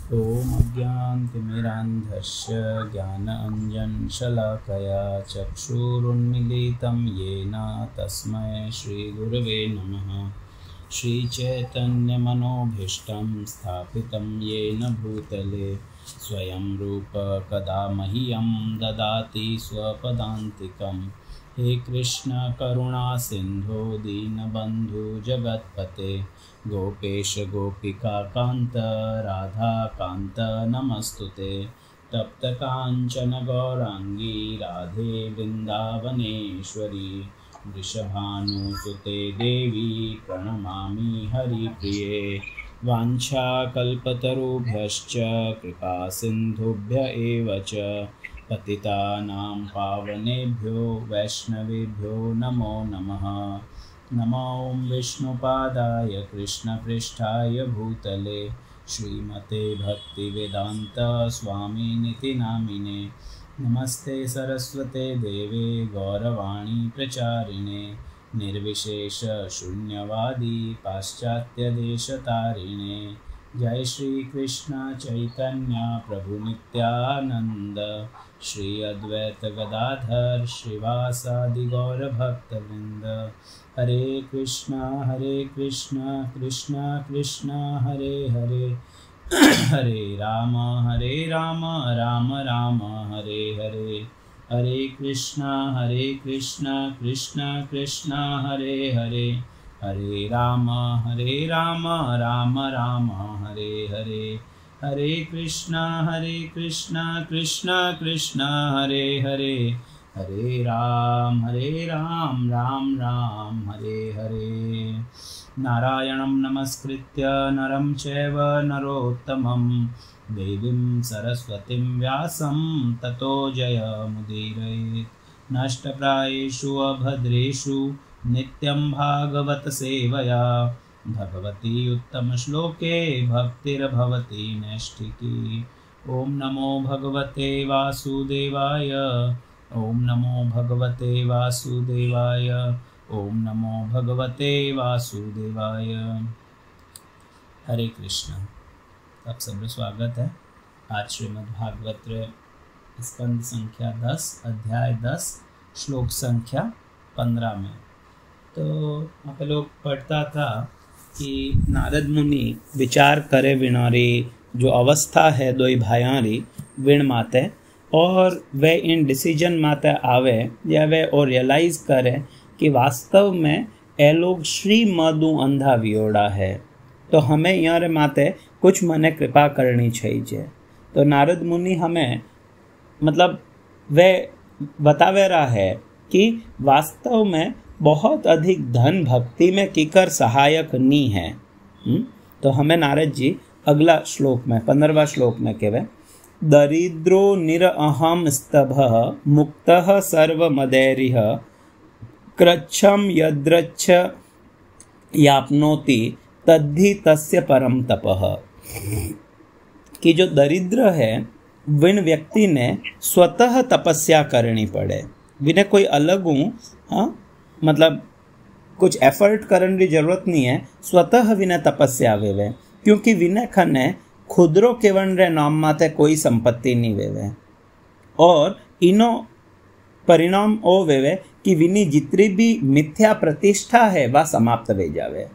ॐ अज्ञानतिमिरान्धस्य ज्ञानाञ्जनशलाकया चक्षुरुन्मीलितं येन तस्मै श्रीगुरवे नमः। श्रीचैतन्यमनोभीष्टं स्थापितं येन भूतले स्वयं रूप कदा मह्यं ददाति स्वपदान्तिकं। हे कृष्ण करुणा सिन्धो दीनबन्धु जगत्पते गोपेश गोपिका कांत राधा कांत नमस्तुते। तप्त कांचन गौरांगी राधे वृंदावनेश्वरी वृषभानुसुते देवी प्रणमामि हरिप्रिये। वाञ्छाकल्पतरुभ्यश्च कृपा सिन्धुभ्य एव च पतितानां पावनेभ्यो वैष्णवेभ्यो नमो नमः। नमो विष्णुपादाय कृष्णपृष्ठाय भूतले श्रीमते भक्तिवेदांत स्वामिनिति नामिने। नमस्ते सरस्वते देवे गौरवाणी प्रचारिणे निर्विशेष शून्यवादी पाश्चात्यदेशतारिणे। जय श्री कृष्ण चैतन्य प्रभु नित्यानंद श्री अद्वैत गदाधर श्रीवासादि गौर भक्तवृंद। हरे कृष्ण कृष्ण कृष्ण हरे हरे हरे राम राम राम हरे हरे। हरे कृष्ण कृष्ण कृष्ण हरे हरे हरे राम राम राम हरे हरे। हरे कृष्ण कृष्ण कृष्ण हरे हरे हरे राम राम राम हरे हरे। नारायणं नमस्कृत्य नरं चैव नरोत्तमं देवीं सरस्वतीं व्यासं ततो जयमुदीरयेत्। नष्टप्रायेषु अभद्रेषु नित्यं भागवत सेवया भगवती उत्तमश्लोके भक्तिर्भवति नैष्ठिकी। ॐ नमो भगवते वासुदेवाय ॐ नमो भगवते वासुदेवाय ॐ नमो भगवते वासुदेवाय। हरे कृष्ण। आप सबका स्वागत है आज श्रीमद् भागवत स्कंद संख्या 10 अध्याय 10 श्लोक संख्या 15 में। तो आप लोग पढ़ता था कि नारद मुनि विचार करे विनारी जो अवस्था है दोई भायारी विण माते और वे इन डिसीजन माते आवे या वे और रियलाइज करे कि वास्तव में ए लोग श्रीमदु अंधा वियोड़ा है तो हमें यहाँ माते कुछ मने कृपा करनी चाहिए। तो नारद मुनि हमें मतलब वे बतावे रहा है कि वास्तव में बहुत अधिक धन भक्ति में किकर सहायक नहीं है। तो हमें नारद जी अगला श्लोक में 15वां श्लोक में कहवे दरिद्रो निरअहम स्तभः मुक्तः सर्वमदैरिह कृच्छं यद्रच्छ याप्नोति तद्धि तस्य परम तपः। कि जो दरिद्र है विन व्यक्ति ने स्वतः तपस्या करनी पड़े विने कोई अलग मतलब कुछ एफर्ट करने की जरूरत नहीं है। स्वतः विने तपस्या वेवे क्योंकि विने खने खुदरो केवन रे नाम माते कोई संपत्ति नहीं वेवे और इनो परिणाम ओ वेवे कि विनी जितनी भी मिथ्या प्रतिष्ठा है वह समाप्त वे जावे।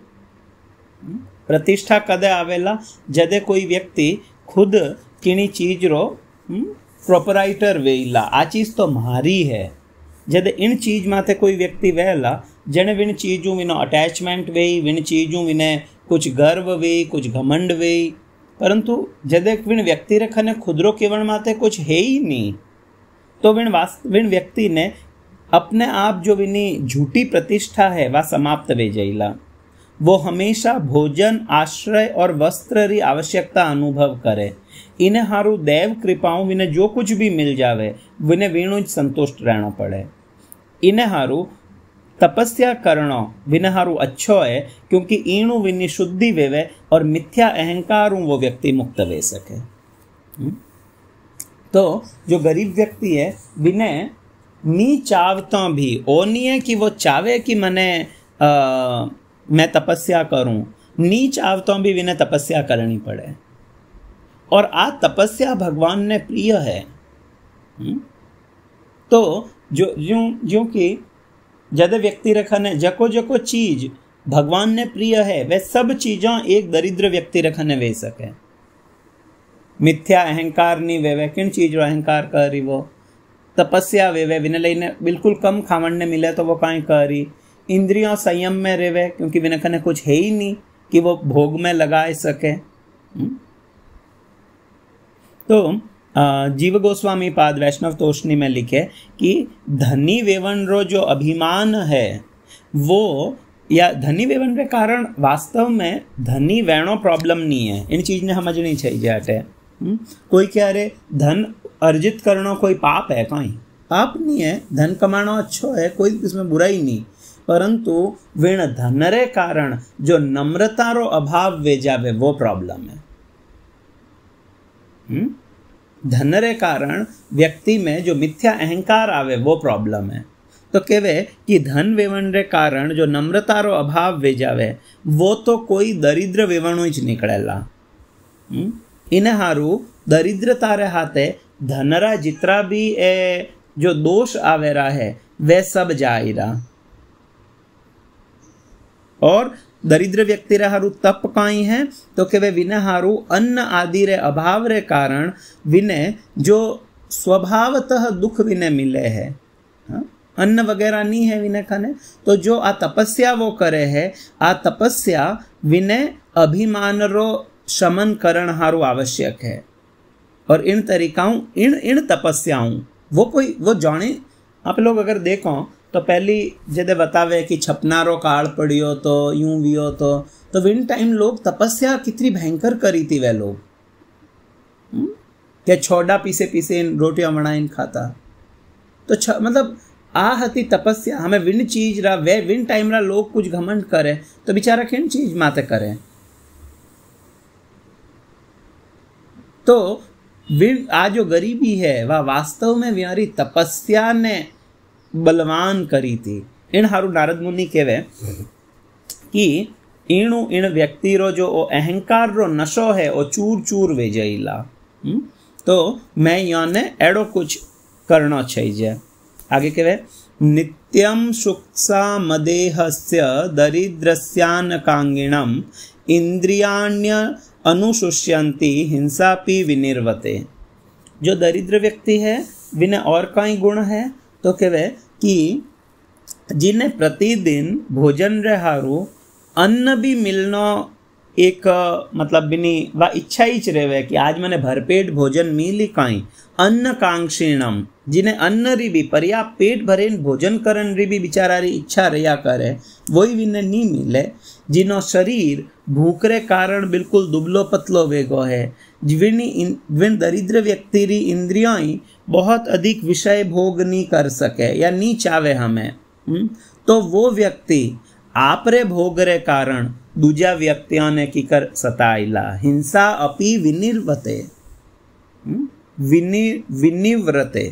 प्रतिष्ठा कदे आवेला जदे कोई व्यक्ति खुद किनी चीज रो प्रोपराइटर वेला आ चीज तो मारी है। जदे इन चीज माथे कोई व्यक्ति वेला जने विन चीजू विनो अटैचमेंट वेई विन चीजू विने कुछ गर्व वेई कुछ घमंड वेई परंतु जदे विन व्यक्ति रखने खुदरो केवल माथे कुछ है ही नहीं तो विन व्यक्ति ने अपने आप जो विनी झूठी प्रतिष्ठा है वह समाप्त वे जाइला। वो हमेशा भोजन आश्रय और वस्त्र री आवश्यकता अनुभव करे। इन्हें हारू देव कृपाओं विने जो कुछ भी मिल जावे विने वीणु संतुष्ट रहना पड़े। इन्हें हारू तपस्या करना विने हारू अच्छो है क्योंकि ईणु विनी शुद्धि वेवे और मिथ्या अहंकार वो व्यक्ति मुक्त वे सके। तो जो गरीब व्यक्ति है विने नी चावता भी ओ नहीं है कि वो चावे कि मने मैं तपस्या करूं नी चावता भी विने तपस्या करनी पड़े और आ तपस्या भगवान ने प्रिय है। तो जो कि जद व्यक्ति रखने जको जको चीज भगवान ने प्रिय है वह सब चीजा एक दरिद्र व्यक्ति रखने वे सके। मिथ्या अहंकार नहीं वे किन चीज अहंकार करी वो तपस्या वे विने लईने बिल्कुल कम खावण ने मिले तो वो काई करी। इंद्रियों संयम में रेवे क्योंकि विने खने कुछ है ही नहीं कि वो भोग में लगा सके। तो जीव गोस्वामी पाद वैष्णव तोषणी में लिखे कि धनी वेवन रो जो अभिमान है वो या धनी वेवन के कारण वास्तव में धनी वेणो प्रॉब्लम नहीं है। इन चीज ने समझनी चाहिए जाटे। कोई कह रहे धन अर्जित करना कोई पाप है, कहीं पाप नहीं है, धन कमाना अच्छो है, कोई इसमें बुराई नहीं, परंतु वेण धन रे कारण जो नम्रता रो अभाव वे जावे वो प्रॉब्लम है। धन रे कारण व्यक्ति में जो मिथ्या अहंकार आवे वो प्रॉब्लम है। तो कहवे कि धन वेवण रे कारण जो नम्रता रो अभाव वे जावे वो तो कोई दरिद्र वेवणो ज निकलेला। इने हारू दरिद्रता रे हाथे धनरा जितना भी जो दोष आवेरा है वे सब जाएरा। और दरिद्र व्यक्ति रे हारू तप काई है तो कि वे विने हारू अन्न आदि रे अभाव रे कारण विने जो स्वभावतः दुख विने मिले है, अन्न वगैरह नहीं है विने खाने, तो जो आ तपस्या वो करे है आ तपस्या विने अभिमान रो शमन करण हारू आवश्यक है। और इन तरीकाओं इन तपस्याओं वो जाने आप लोग अगर देखो तो पहली जदे बतावे कि छपनारो काल पड़ियो तो यूं वियो तो विन टाइम लोग तपस्या कितनी भयंकर करी थी वे लोग क्या छोड़ा पीसे पीसे रोटियां बनाइन खाता। तो मतलब आ हती तपस्या हमें विन चीज रा वे विन टाइम रा लोग कुछ घमंड करे तो बेचारा किन चीज माते करे। तो विन आ जो गरीबी है वह वास्तव में व्यारी तपस्या ने बलवान करी थी। इन हारू नारद मुनि कहवे कि इन व्यक्ति रो जो अहंकार रो नशो है वो चूर चूर वे जाइला। तो मैं याने एड़ो कुछ करना चाहिए। आगे कहवे नित्यम सुक्सा मदेहस्य दरिद्रस्यान कांगिणम इंद्रियाण्य अनुशुष्यंती हिंसापि विनिर्वते। जो दरिद्र व्यक्ति है विने और कई गुण है तो कहवे कि जिन्हें प्रतिदिन भोजन रे हारू अन्न भी मिलना एक मतलब बिनी वा इच्छा ही रहे कि आज मैंने भरपेट भोजन मिली काई अन्न कांक्षीणम जिन्हें अन्न री भी पर्याप्त पेट भरे भोजन करन री भी बिचारा री इच्छा रहा करे वही विने नहीं मिले। जिनो शरीर भूख रे कारण बिल्कुल दुबलो पतलो वेगो है विन दरिद्र व्यक्ति री इंद्रियां बहुत अधिक विषय भोग नहीं कर सके या नहीं चावे हमें। तो वो व्यक्ति आप रे भोग रे कारण दूजा व्यक्तियों ने की कर सताइला हिंसा अपि विनिर्वते विनिव्रते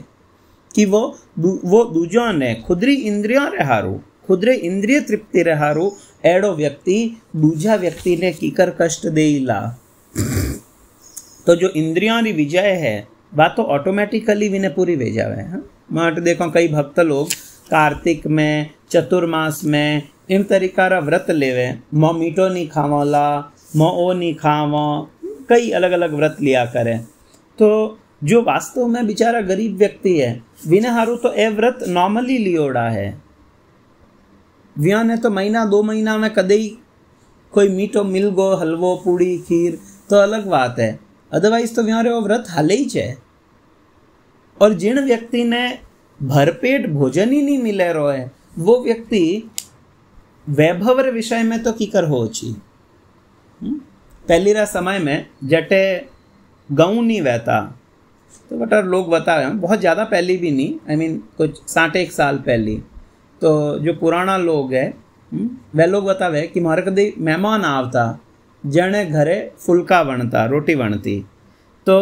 कि वो दूजों ने खुदरी इंद्रियों रे हारू खुदरे इंद्रिय तृप्ति रे हारू एड़ो व्यक्ति दूजा व्यक्ति ने की कर कष्ट देइला। तो जो इंद्रियों री विजय है वह तो ऑटोमेटिकली विने पूरी वे जावे। माट देखो कई भक्त लोग कार्तिक में चतुर्मास में इन तरीका रा व्रत लेवे, मो मीठो नहीं खावाला मो ओ नहीं खावा, कई अलग अलग व्रत लिया करे। तो जो वास्तव में बेचारा गरीब व्यक्ति है विने हारू तो ए व्रत नॉर्मली लियोड़ा है। व्या ने तो महीना 2 महीना में कदे ही कोई मीठो मिल गो हलवो पूड़ी खीर तो अलग बात है, अदरवाइज तो व्यारे वो व्रत हाले ही है। और जिन व्यक्ति ने भरपेट भोजन ही नहीं मिले रो है वो व्यक्ति वैभव रे विषय में तो कीकर हो ची। पहली रा समय में जटे गऊ नहीं वहता तो बटर लोग बताए बहुत ज़्यादा पहली भी नहीं कुछ 60 साल पहली तो जो पुराना लोग है वह लोग बतावे कि मारे कभी मेहमान आवता जने घरे फुलका बनता रोटी बनती तो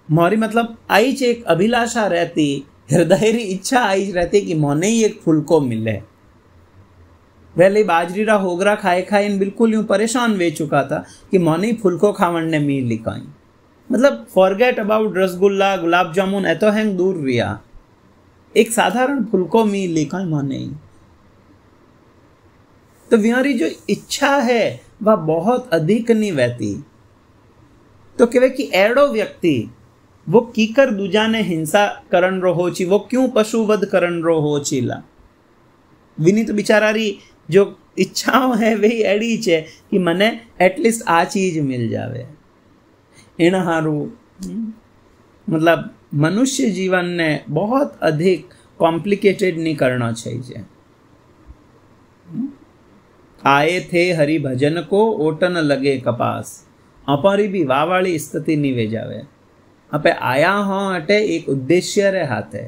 मोरी मतलब आई च एक अभिलाषा रहती हृदय री इच्छा आई रहती कि मोने ही एक फुलको मिले। पहले बाजरी रा होगरा खाए खाए बिल्कुल यूँ परेशान वे चुका था कि मोने ही फुलको खावन ने मील लिखाई। मतलब फॉरगेट अबाउट रसगुल्ला गुलाब जामुन ए तो हैंग दूर रिया, एक साधारण फुलको मिली कई माने। तो व्यारी जो इच्छा है वह बहुत अधिक नहीं वहती। तो कहे कि एड़ो व्यक्ति वो कीकर दूजा ने हिंसा करन रो हो छी, वो क्यों पशुवध करन रो हो छीला। विनी तो बिचारारी जो इच्छाओं है वही एड़ी है कि मने एटलीस्ट आ चीज मिल जावे। इन हारू मतलब मनुष्य जीवन ने बहुत अधिक कॉम्प्लिकेटेड नहीं करना चाहिए। आए थे हरि भजन को ओटन लगे कपास, अपारी भी वाह वाली स्थिति नहीं वे जावे। अपे आया हो अटे एक उद्देश्य रे हाथे,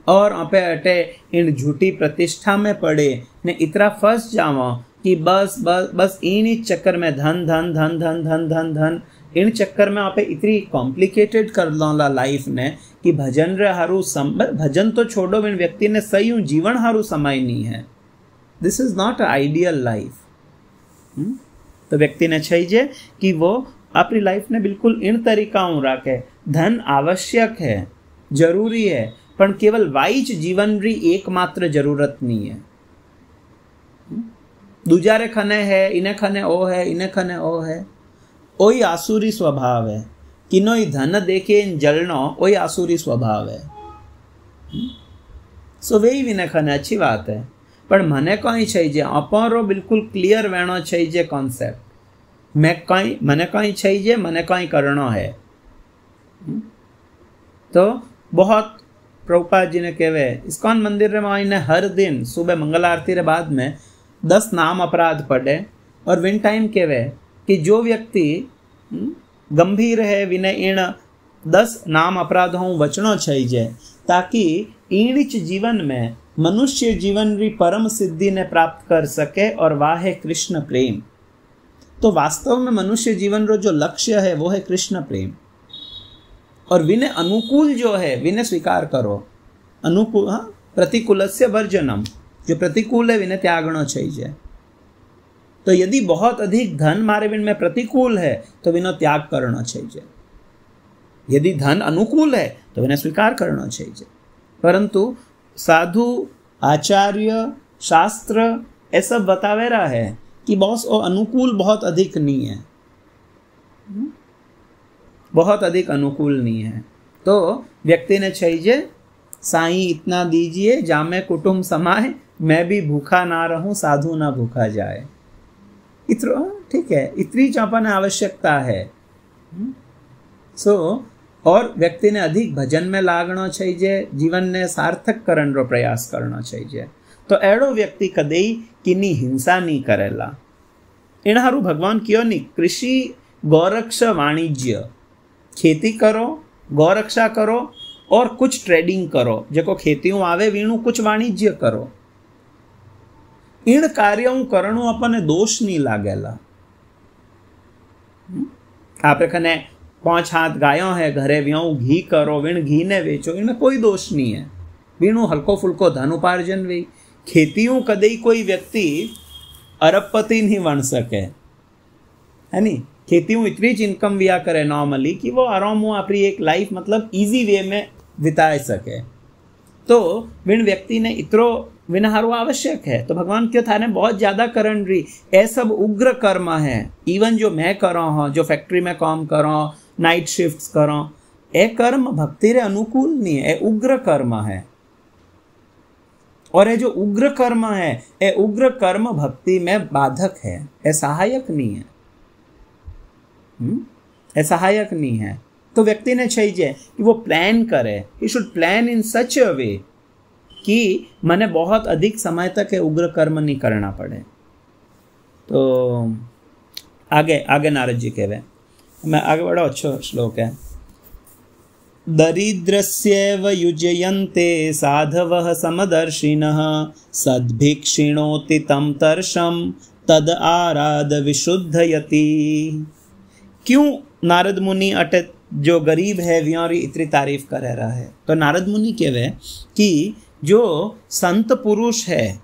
और अपे अटे इन झूठी प्रतिष्ठा में पड़े ने इतना फंस जावा कि बस बस बस इन ही चक्कर में धन धन धन धन धन धन धन इन चक्कर में आपे इतनी कॉम्प्लिकेटेड कर ला लाइफ ने कि भजन रे हारू भजन तो छोड़ो, इन व्यक्ति ने सही हूँ जीवन हारू समय नहीं है। This is not a ideal life. तो व्यक्ति ने चाहिए कि वो अपनी लाइफ ने बिल्कुल इन तरीकाओं रखे। धन आवश्यक है, जरूरी है, पर केवल वाइच जीवन री एकमात्र जरूरत नहीं है। दूजारे खने है, इन्हें खने ओ है, इन्हें खने ओ है, ओई आसुरी स्वभाव है। किनोई धन देखे इन जलनो ओई आसुरी स्वभाव है। सो वही विने खने अच्छी बात है, पर मने कहीं चाहिए अपारो बिल्कुल क्लियर वेणो चाहिए कॉन्सेप्ट। मने कहीं चाहिए, मने कहीं करना है। तो बहुत प्रभुपाद जी ने कहवे इस्कॉन मंदिर में आईने हर दिन सुबह मंगल आरती रे बाद में 10 नाम अपराध पढ़े, और विन टाइम कहवे कि जो व्यक्ति गंभीर है विने इन 10 नाम अपराधों बचना चाहिए, ताकि ईणिच जीवन में मनुष्य जीवन री परम सिद्धि ने प्राप्त कर सके, और वह है कृष्ण प्रेम। तो वास्तव में मनुष्य जीवन रो जो लक्ष्य है वो है कृष्ण प्रेम, और विने अनुकूल जो है विने स्वीकार करो। अनुकूल प्रतिकूलस्य वर्जनम, जो प्रतिकूल है विने त्यागना चाहिए। तो यदि बहुत अधिक धन मारे विन में प्रतिकूल है तो विनो त्याग करना चाहिए। यदि धन अनुकूल है तो विने स्वीकार करना चाहिए। परंतु साधु आचार्य शास्त्र ये सब बतावे रहा है कि बॉस और अनुकूल बहुत अधिक नहीं है, बहुत अधिक अनुकूल नहीं है। तो व्यक्ति ने चाहिए साईं इतना दीजिए जामे कुटुंब समाए, मैं भी भूखा ना रहूं साधु ना भूखा जाए। इतना ठीक है, इतनी चापन आवश्यकता है। और व्यक्ति ने अधिक भजन में लागना चाहिए, जीवन ने सार्थक करने रो प्रयास करना चाहिए। तो एड़ो व्यक्ति कदई किनी हिंसा नहीं करेला। इन हारू भगवान क्यों नहीं कृषि गौरक्ष वाणिज्य, खेती करो, गौरक्षा करो, और कुछ ट्रेडिंग करो, जो खेतियों आवे वीणु कुछ वाणिज्य करो। इन कार्यों करणो अपने दोष नहीं लागेला। आप कने 5 हाथ गायों है घरे व्यों घी करो, विण घी ने बेचो, इनमें कोई दोष नहीं है। वीणु हल्को फुल्को धन उपार्जन वे। खेतियों कदई कोई व्यक्ति अरबपति नहीं बन सके, है नी। खेतियों इतनी इनकम विया करे नॉर्मली कि वो आराम हो अपनी एक लाइफ मतलब इजी वे में बिता सके। तो विण व्यक्ति ने इतरो विनहारो आवश्यक है। तो भगवान क्यों थाने बहुत ज्यादा करण रही, ये सब उग्र कर्म है। इवन जो मैं कर रहा हूँ, जो फैक्ट्री में काम कर रहा हूँ, नाइट शिफ्ट्स कर रहा हूँ, ये कर्म भक्ति रे अनुकूल नहीं है, ये उग्र कर्म है। और ये जो उग्र कर्म है, ये उग्र कर्म भक्ति में बाधक है, ये सहायक नहीं है। ये सहायक नहीं है। तो व्यक्ति ने चाहिए कि वो प्लान करे, ही शुड प्लान इन सच अ वे कि मने बहुत अधिक समय तक है उग्र कर्म नहीं करना पड़े। तो आगे नारद जी कहवे, मैं आगे बड़ा अच्छा श्लोक है। दरिद्रस्यैव युजयन्ते साधवः समदर्शिनः सद्भिक्षिणोति तं तर्षं तद आराध विशुद्धयति। क्यों नारद मुनि अटे जो गरीब है व्योरी इतनी तारीफ कर रहा है? तो नारद मुनि कहवे कि जो संत पुरुष है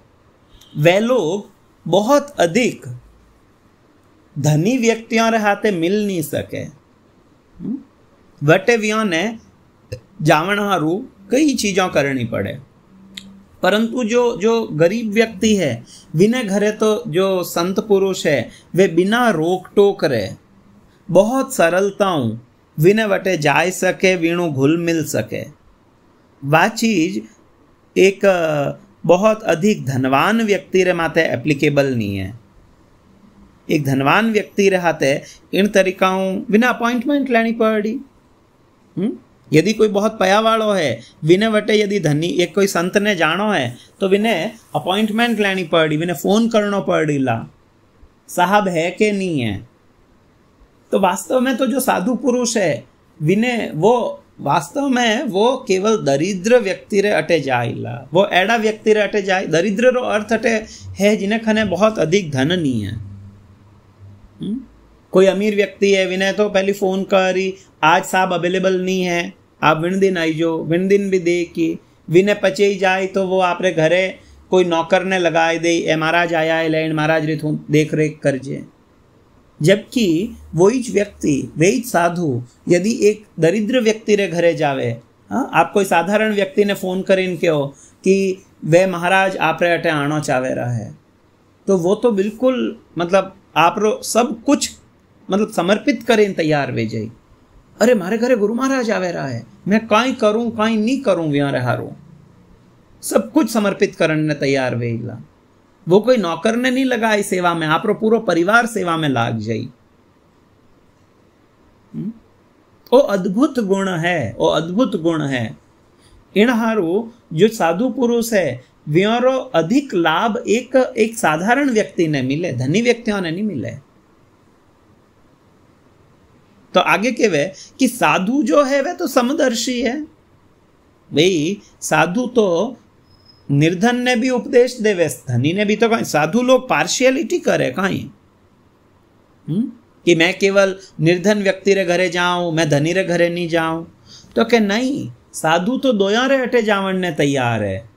वे लोग बहुत अधिक धनी व्यक्तियों रे हाथे मिल नहीं सके। वटे वियों ने जावण हारू कई चीज़ों करनी पड़े, परंतु जो गरीब व्यक्ति है विने घरे तो जो संत पुरुष है वे बिना रोक टोक रे बहुत सरलताओं विने वटे जाए सके, वीणु घुल मिल सके। वह चीज एक बहुत अधिक धनवान व्यक्ति रे माते एप्लीकेबल नहीं है। एक धनवान व्यक्ति रे हाथे इन तरीकाओं बिना अपॉइंटमेंट लेनी पड़ी। यदि कोई बहुत पया वालों है विने वटे यदि धनी एक कोई संत ने जानो है तो विने अपॉइंटमेंट लेनी पड़ी, विने फोन करना पड़ी ला साहब है कि नहीं है। तो वास्तव में तो जो साधु पुरुष है विने वो वास्तव में वो केवल दरिद्र व्यक्ति रे अटे जाइला, वो एड़ा व्यक्ति रे अटे जाए। दरिद्र रो अर्थ अटे है जिन्हें खने बहुत अधिक धन नहीं है। कोई अमीर व्यक्ति है विने तो पहले फोन करी आज साहब अवेलेबल नहीं है, आप विन दिन आई जो, विन दिन भी दे कि विने पचे ही जाए तो वो आपरे घरे कोई नौकर ने लगाए दे, ए महाराज आया है लैंड महाराज रे तू देख रेख करजे। जबकि वही व्यक्ति वही साधु यदि एक दरिद्र व्यक्ति रे घरे जावे, आप कोई साधारण व्यक्ति ने फोन कर इनके हो कि वे महाराज आप रे अटे आनो चावे रहा है, तो वो तो बिल्कुल मतलब आप रो सब कुछ मतलब समर्पित करें तैयार वे जाई। अरे मारे घरे गुरु महाराज आवे रहा है, मैं काई करूं काई नहीं करूं व्याह हारू, सब कुछ समर्पित करने ने तैयार वेला। वो कोई नौकर ने नहीं लगाई सेवा में, आप रो पूरा परिवार सेवा में लाग जाई। ओ अद्भुत गुण है, ओ अद्भुत गुण है। इन हारू जो साधु पुरुष है व्यारो अधिक लाभ एक साधारण व्यक्ति ने मिले, धनी व्यक्तियों ने नहीं मिले। तो आगे कहवे कि साधु जो है वह तो समदर्शी है। भाई साधु तो निर्धन ने भी उपदेश देवे, धनी ने भी तो कहीं। साधु लोग पार्शियलिटी करे कहीं कि मैं केवल निर्धन व्यक्ति रे घरे जाऊं, मैं धनी रे घरे नहीं जाऊं। तो के नहीं, साधु तो दोया रे अटे जावन ने तैयार है।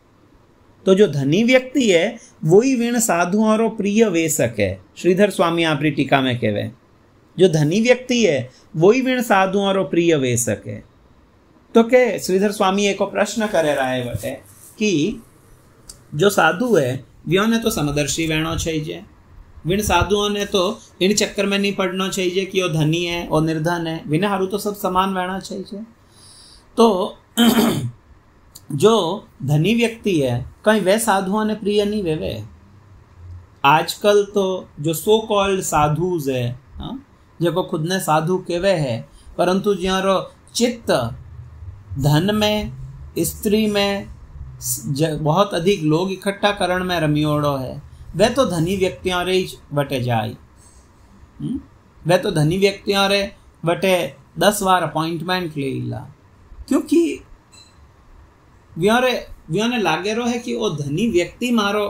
तो जो धनी व्यक्ति है वही वीण साधुओं रो प्रिय वे सके। श्रीधर स्वामी आपरी टीका में कहवे जो धनी व्यक्ति है वही वीण साधुओं रो प्रिय वे सके। तो के श्रीधर स्वामी एक प्रश्न करे रहा है बटे कि जो साधु है व्यों ने तो समदर्शी वेणो चाहिए, विण साधुओं ने तो इन चक्कर में नहीं पड़ना चाहिए कि वो धनी है और निर्धन है, विना हारू तो सब समान वेणा चाहिए। तो जो धनी व्यक्ति है कहीं वे साधुओं ने प्रिय नहीं वेवे। आजकल तो जो सो कॉल्ड साधुज है जो खुद ने साधु केवे है, परंतु ज्यारो चित्त धन में, स्त्री में, बहुत अधिक लोग इकट्ठा करण में रमियोड़ो है, वह तो धनी व्यक्तियों रे बटे जाए। वह तो धनी व्यक्तियों रे बटे 10 बार अपॉइंटमेंट ले ला, क्योंकि व्यों ने लागे रो है कि वो धनी व्यक्ति मारो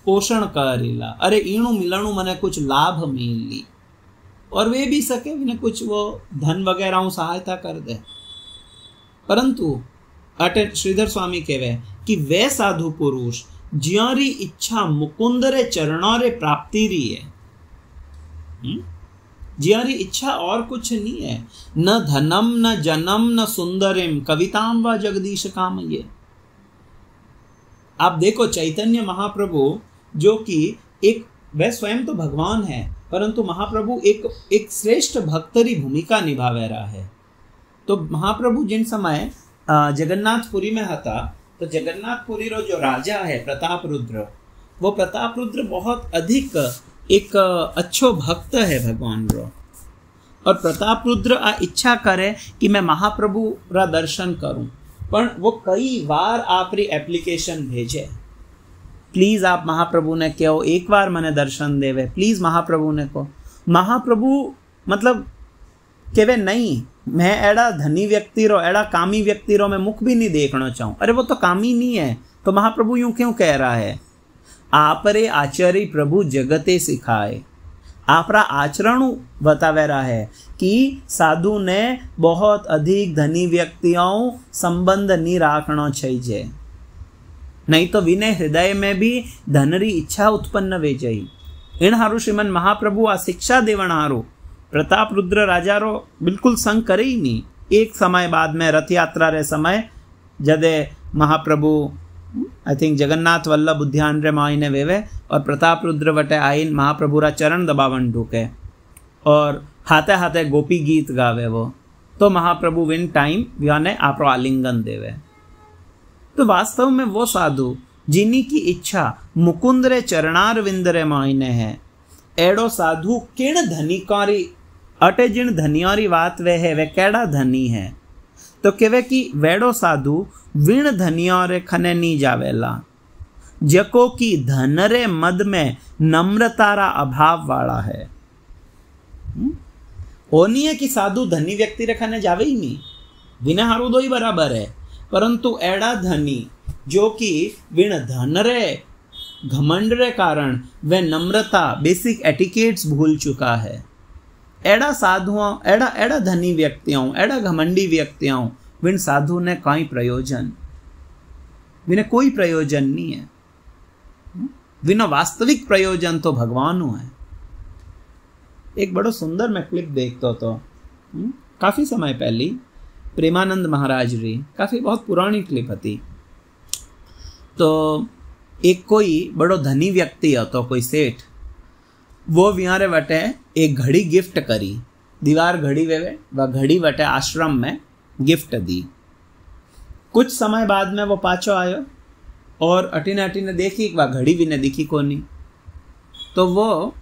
पोषण करेला। अरे इणु मिलणु मने कुछ लाभ मिली और वे भी सके विने कुछ वो धन वगैरह सहायता कर दे। परंतु अटे श्रीधर स्वामी कहवे कि वे साधु पुरुष ज्यारी इच्छा मुकुंद रे चरणों रे प्राप्ति री है। ज्यारी इच्छा और कुछ नहीं है, न धनम न जनम न सुंदरिम कविताम व जगदीश काम। ये आप देखो चैतन्य महाप्रभु जो कि एक वह स्वयं तो भगवान है, परंतु महाप्रभु एक श्रेष्ठ भक्तरी भूमिका निभावे रहा है। तो महाप्रभु जिन समय जगन्नाथपुरी में था, तो जगन्नाथपुरी रो जो राजा है प्रताप रुद्र, वो प्रताप रुद्र बहुत अधिक एक अच्छो भक्त है भगवान रो। और प्रताप रुद्र आ इच्छा करे कि मैं महाप्रभु रा दर्शन करूं, पर वो कई बार आपरी एप्लीकेशन भेजे, प्लीज आप महाप्रभु ने कहो एक बार मने दर्शन देवे, प्लीज महाप्रभु ने को। महाप्रभु मतलब केवे नहीं, मैं एड़ा धनी व्यक्ति रो, एड़ा कामी व्यक्ति रो मैं मुख भी नहीं देखना चाहूं। अरे वो तो कामी नहीं है, तो महाप्रभु यूं क्यों कह रहा है? आपरे आचरी प्रभु जगते सिखाए। आपरा आचरण बतावे रहा है कि साधु ने बहुत अधिक धनी व्यक्तियों संबंध नहीं रखना चाहिए, नहीं तो विनय हृदय में भी धनरी इच्छा उत्पन्न वे जाई। इन हारू श्रीमन महाप्रभु आ शिक्षा देवण हारू प्रताप रुद्र राजा रो बिल्कुल संग करे ही नहीं। एक समय बाद में रथ यात्रा रे समय जदे महाप्रभु आई थिंक जगन्नाथ वल्लभ उद्यान रे मायने वेवे और प्रताप रुद्र वटे आइन महाप्रभु रा चरण दबावन ढूके और हाथे हाथे गोपी गीत गावे वो, तो महाप्रभु विन टाइम याने आपरो आलिंगन देवे। तो वास्तव में वो साधु जिनी की इच्छा मुकुंद रे चरणार विंद रे मायने है, एड़ो साधु किण धनिकारी अटे जिन धनियारी बात वे है वे केड़ा धनी है। तो केवे कि वेड़ो साधु विण धनियारे खने नी जावेला, जको की धन रे मद में नम्रतारा अभाव वाला है। ओनी है कि साधु धनी व्यक्ति रे खने जावे ही नहीं, विना हारू दो ही बराबर है, परंतु एड़ा धनी जो कि विण धन रे घमंड रे कारण वे नम्रता बेसिक एटिकेट्स भूल चुका है। एड़ा साधुओं एड़ा धनी व्यक्तियों एड़ा घमंडी व्यक्तियों विन साधु ने कई प्रयोजन विने कोई प्रयोजन नहीं है। विना वास्तविक प्रयोजन तो भगवान है। एक बड़ो सुंदर मैं क्लिप देखता तो काफी समय पहली प्रेमानंद महाराज री काफी बहुत पुरानी क्लिप थी। तो एक कोई बड़ो धनी व्यक्ति तो कोई सेठ वो विहारे वटे एक घड़ी गिफ्ट करी, दीवार घड़ी वेवे वह घड़ी वटे आश्रम में गिफ्ट दी। कुछ समय बाद में वो पाछो आयो और अटीने अटीने देखी वह घड़ी भी ने दिखी कोनी। तो वो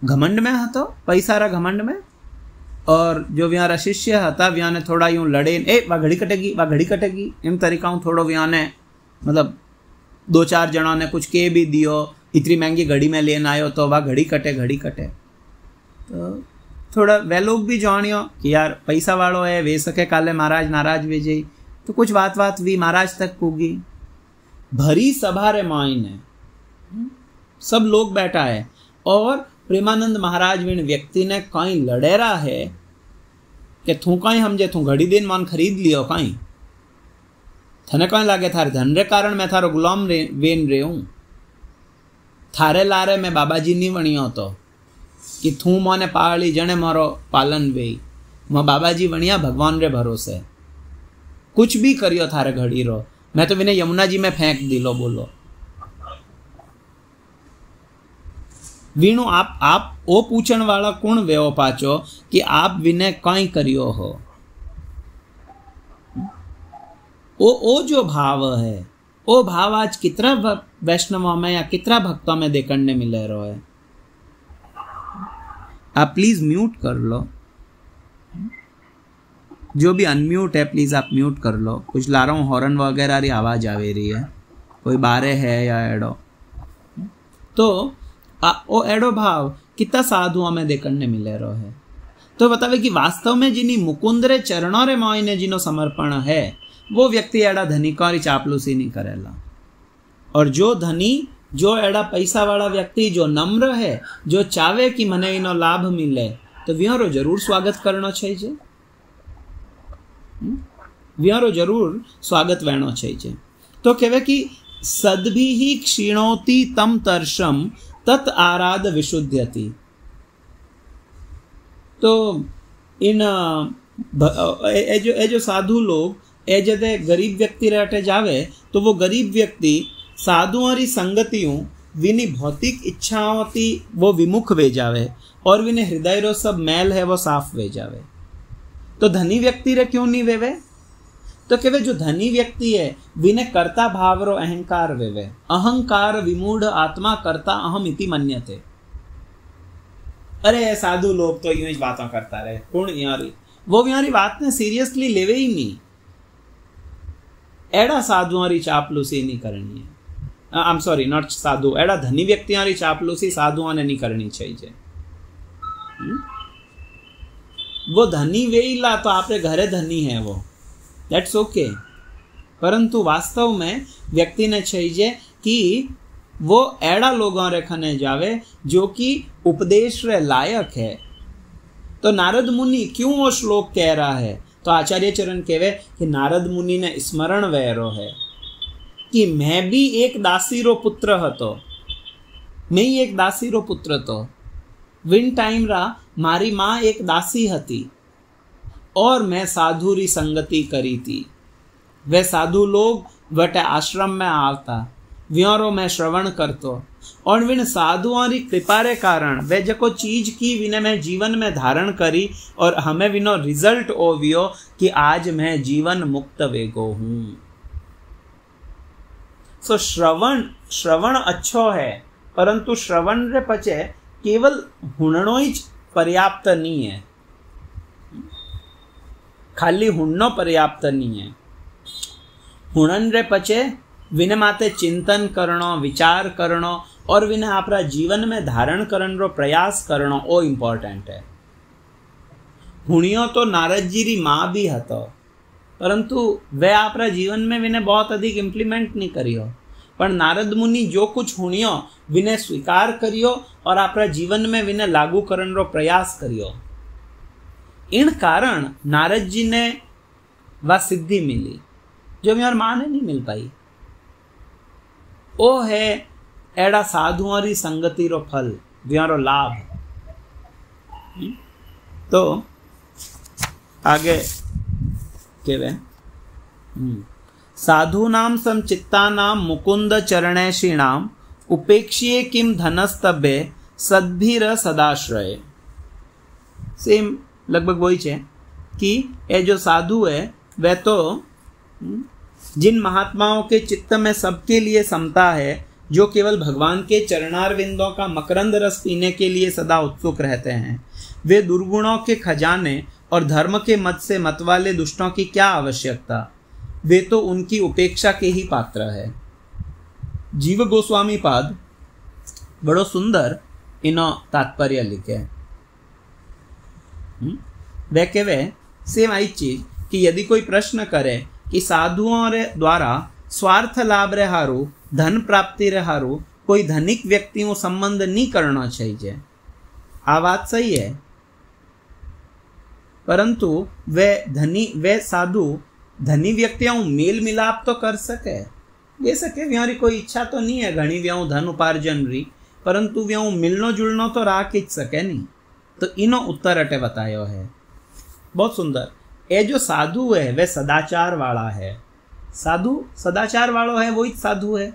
घमंड में हतो, पैसा रा घमंड में, और जो व्यारा शिष्य हता व्याने थोड़ा यूं लड़े, ए वह घड़ी कटेगी इन तरीका थोड़ो व्याने मतलब दो चार जणों ने कुछ के भी दियो, इतनी महंगी घड़ी में लेना आयो तो वह घड़ी कटे। तो थोड़ा वे लोग भी जानियो कि यार पैसा वालों है वे सके काले महाराज नाराज वे जाई, तो कुछ बात भी महाराज तक पूगी। भरी सभा रे मायने सब लोग बैठा है और प्रेमानंद महाराज विन व्यक्ति ने कहीं लड़ेरा है कि थू कहीं हमजे थू घड़ी दिन मान खरीद लियो, कहीं थने कहीं लागे थारे धन रे कारण मैं थारो गुलाम वेन रे हूं, थारे लारे मैं बाबाजी नहीं वणियो तो कि थू मोने पाली जने मारो पालन वे मैं बाबाजी वणिया भगवान रे भरोसे कुछ भी करियो थारे घड़ी रो, मैं तो विने यमुना जी में फेंक दिलो। बोलो वीणु आप ओ पूछण वाला कौन वेओ पाचो कि आप विने कई करियो हो। ओ जो भाव है वो भाव आज कितना वैष्णवों में या कितना भक्तों में देखने मिले रहो है। आप प्लीज म्यूट कर लो, जो भी अनम्यूट है प्लीज आप म्यूट कर लो। कुछ ला रहा हूँ हॉर्न वगैरह री आवाज आवे रही है, कोई बारे है या एडो, तो ओ एडो भाव कितना साधुओं में देखने मिले रहो है। तो बतावे कि वास्तव में जिनी मुकुंद रे चरणों रे मायने जिनो समर्पण है वो व्यक्ति एड़ा धनिकारी चापलूसी नहीं करेला। और जो धनी जो एड़ा पैसा वाला व्यक्ति जो नम्र है, जो चावे कि मने इनो लाभ मिले, तो व्यारो जरूर स्वागत करना चाहिए, व्यारो जरूर स्वागत वेणो चाहिए। तो कहवे कि सद्भि ही क्षीणोति तम तर्षम तत् आराध विशुद्ध्यति। तो इन जो साधु लोग ए जदे गरीब व्यक्ति रहते जावे तो वो गरीब व्यक्ति साधुओं री संगतियों विनी भौतिक इच्छाओं ती वो विमुख वे जावे और विने हृदय रो सब मैल है वो साफ वे जावे। तो धनी व्यक्ति रे क्यों नहीं वेवे? तो केवे जो धनी व्यक्ति है विने कर्ता भाव रो अहंकार वेवे, अहंकार विमूढ़ आत्मा कर्ता अहम इति मन्यते। अरे साधु लोग तो यूं ही बातें करता रहे, कौन यारी वो यारी बात ने सीरियसली लेवे ही नहीं। एड़ा साधुओं री चापलूसी नहीं करनी है, आई एम सॉरी नॉट साधु, एड़ा धनी व्यक्तियों री चापलूसी साधुओं ने नहीं करनी चाहिए। वो धनी वे ही ला तो आपरे घरे धनी है वो, दैट्स ओके, परंतु वास्तव में व्यक्ति ने चाहिए कि वो एड़ा लोगों रे खने जावे जो कि उपदेश रे लायक है। तो नारद मुनि क्यों वो श्लोक कह रहा है? तो आचार्य चरण कहवे कि नारद मुनि ने स्मरण वैरो है कि मैं भी एक दासी रो पुत्र हतो, मैं ही एक दासी रो पुत्र तो विन टाइम रा मारी माँ एक दासी हती और मैं साधु री संगति करी थी। वे साधु लोग वटे आश्रम में आवता, व्योरो में श्रवण करतो और विन साधुओं री कृपा रे कारण वे जको चीज की विने मैं जीवन में धारण करी और हमें विनो रिजल्ट ओवियो कि आज मैं जीवन मुक्त वेगो हूं। सो श्रवण अच्छो है, परंतु श्रवण रे पचे केवल हुणनो ही पर्याप्त नहीं है, खाली हुणनो पर्याप्त नहीं है। हुणन रे पचे विने माते चिंतन करणो, विचार करणो और विने आपरा जीवन में धारण करन रो प्रयास करणो ओ इम्पोर्टेंट है। हुणियो तो नारद जी री माँ भी हतो, परंतु वे आपरा जीवन में विने बहुत अधिक इम्प्लीमेंट नहीं करियो, पर नारद मुनि जो कुछ हुणियो विने स्वीकार करियो और आपरा जीवन में विने लागू करन रो प्रयास करियो। इन कारण नारद जी ने वह सिद्धि मिली जो मेरी माँ ने नहीं मिल पाई। ओ है एड़ा साधुओं री संगति रो फल, व्यारो लाभ। तो आगे केवे साधूनाम समचित्तानाम मुकुंद चरणैषीणाम उपेक्षिए किम धनस्तभे सद्भिर सदाश्रय। सेम लगभग वही है कि ये जो साधु है वह तो जिन महात्माओं के चित्त में सबके लिए समता है, जो केवल भगवान के चरणारविंदों का मकरंद रस पीने के लिए सदा उत्सुक रहते हैं, वे दुर्गुणों के खजाने और धर्म के मत से मतवाले दुष्टों की क्या आवश्यकता, वे तो उनकी उपेक्षा के ही पात्र है। जीव गोस्वामी पाद बड़ो सुंदर इनो तात्पर्य लिखे। वे कहे सेम आई चीज कि यदि कोई प्रश्न करे कि साधुओं रे द्वारा स्वार्थ लाभ रे हारू, धन प्राप्ति रे हारू कोई धनिक व्यक्तियों संबंध नहीं करना चाहिए, आ बात सही है, परंतु वे साधु धनी व्यक्तियों मेल मिलाप तो कर सके, ये सके व्यारी कोई इच्छा तो नहीं है घनी व्याऊ धन उपार्जन री, परंतु व्याऊ मिलनो जुलनो तो राख ही सके नहीं। तो इनो उत्तर अटे बतायो है बहुत सुंदर। ये जो साधु है वह सदाचार वाला है, साधु सदाचार वालो है वही साधु है।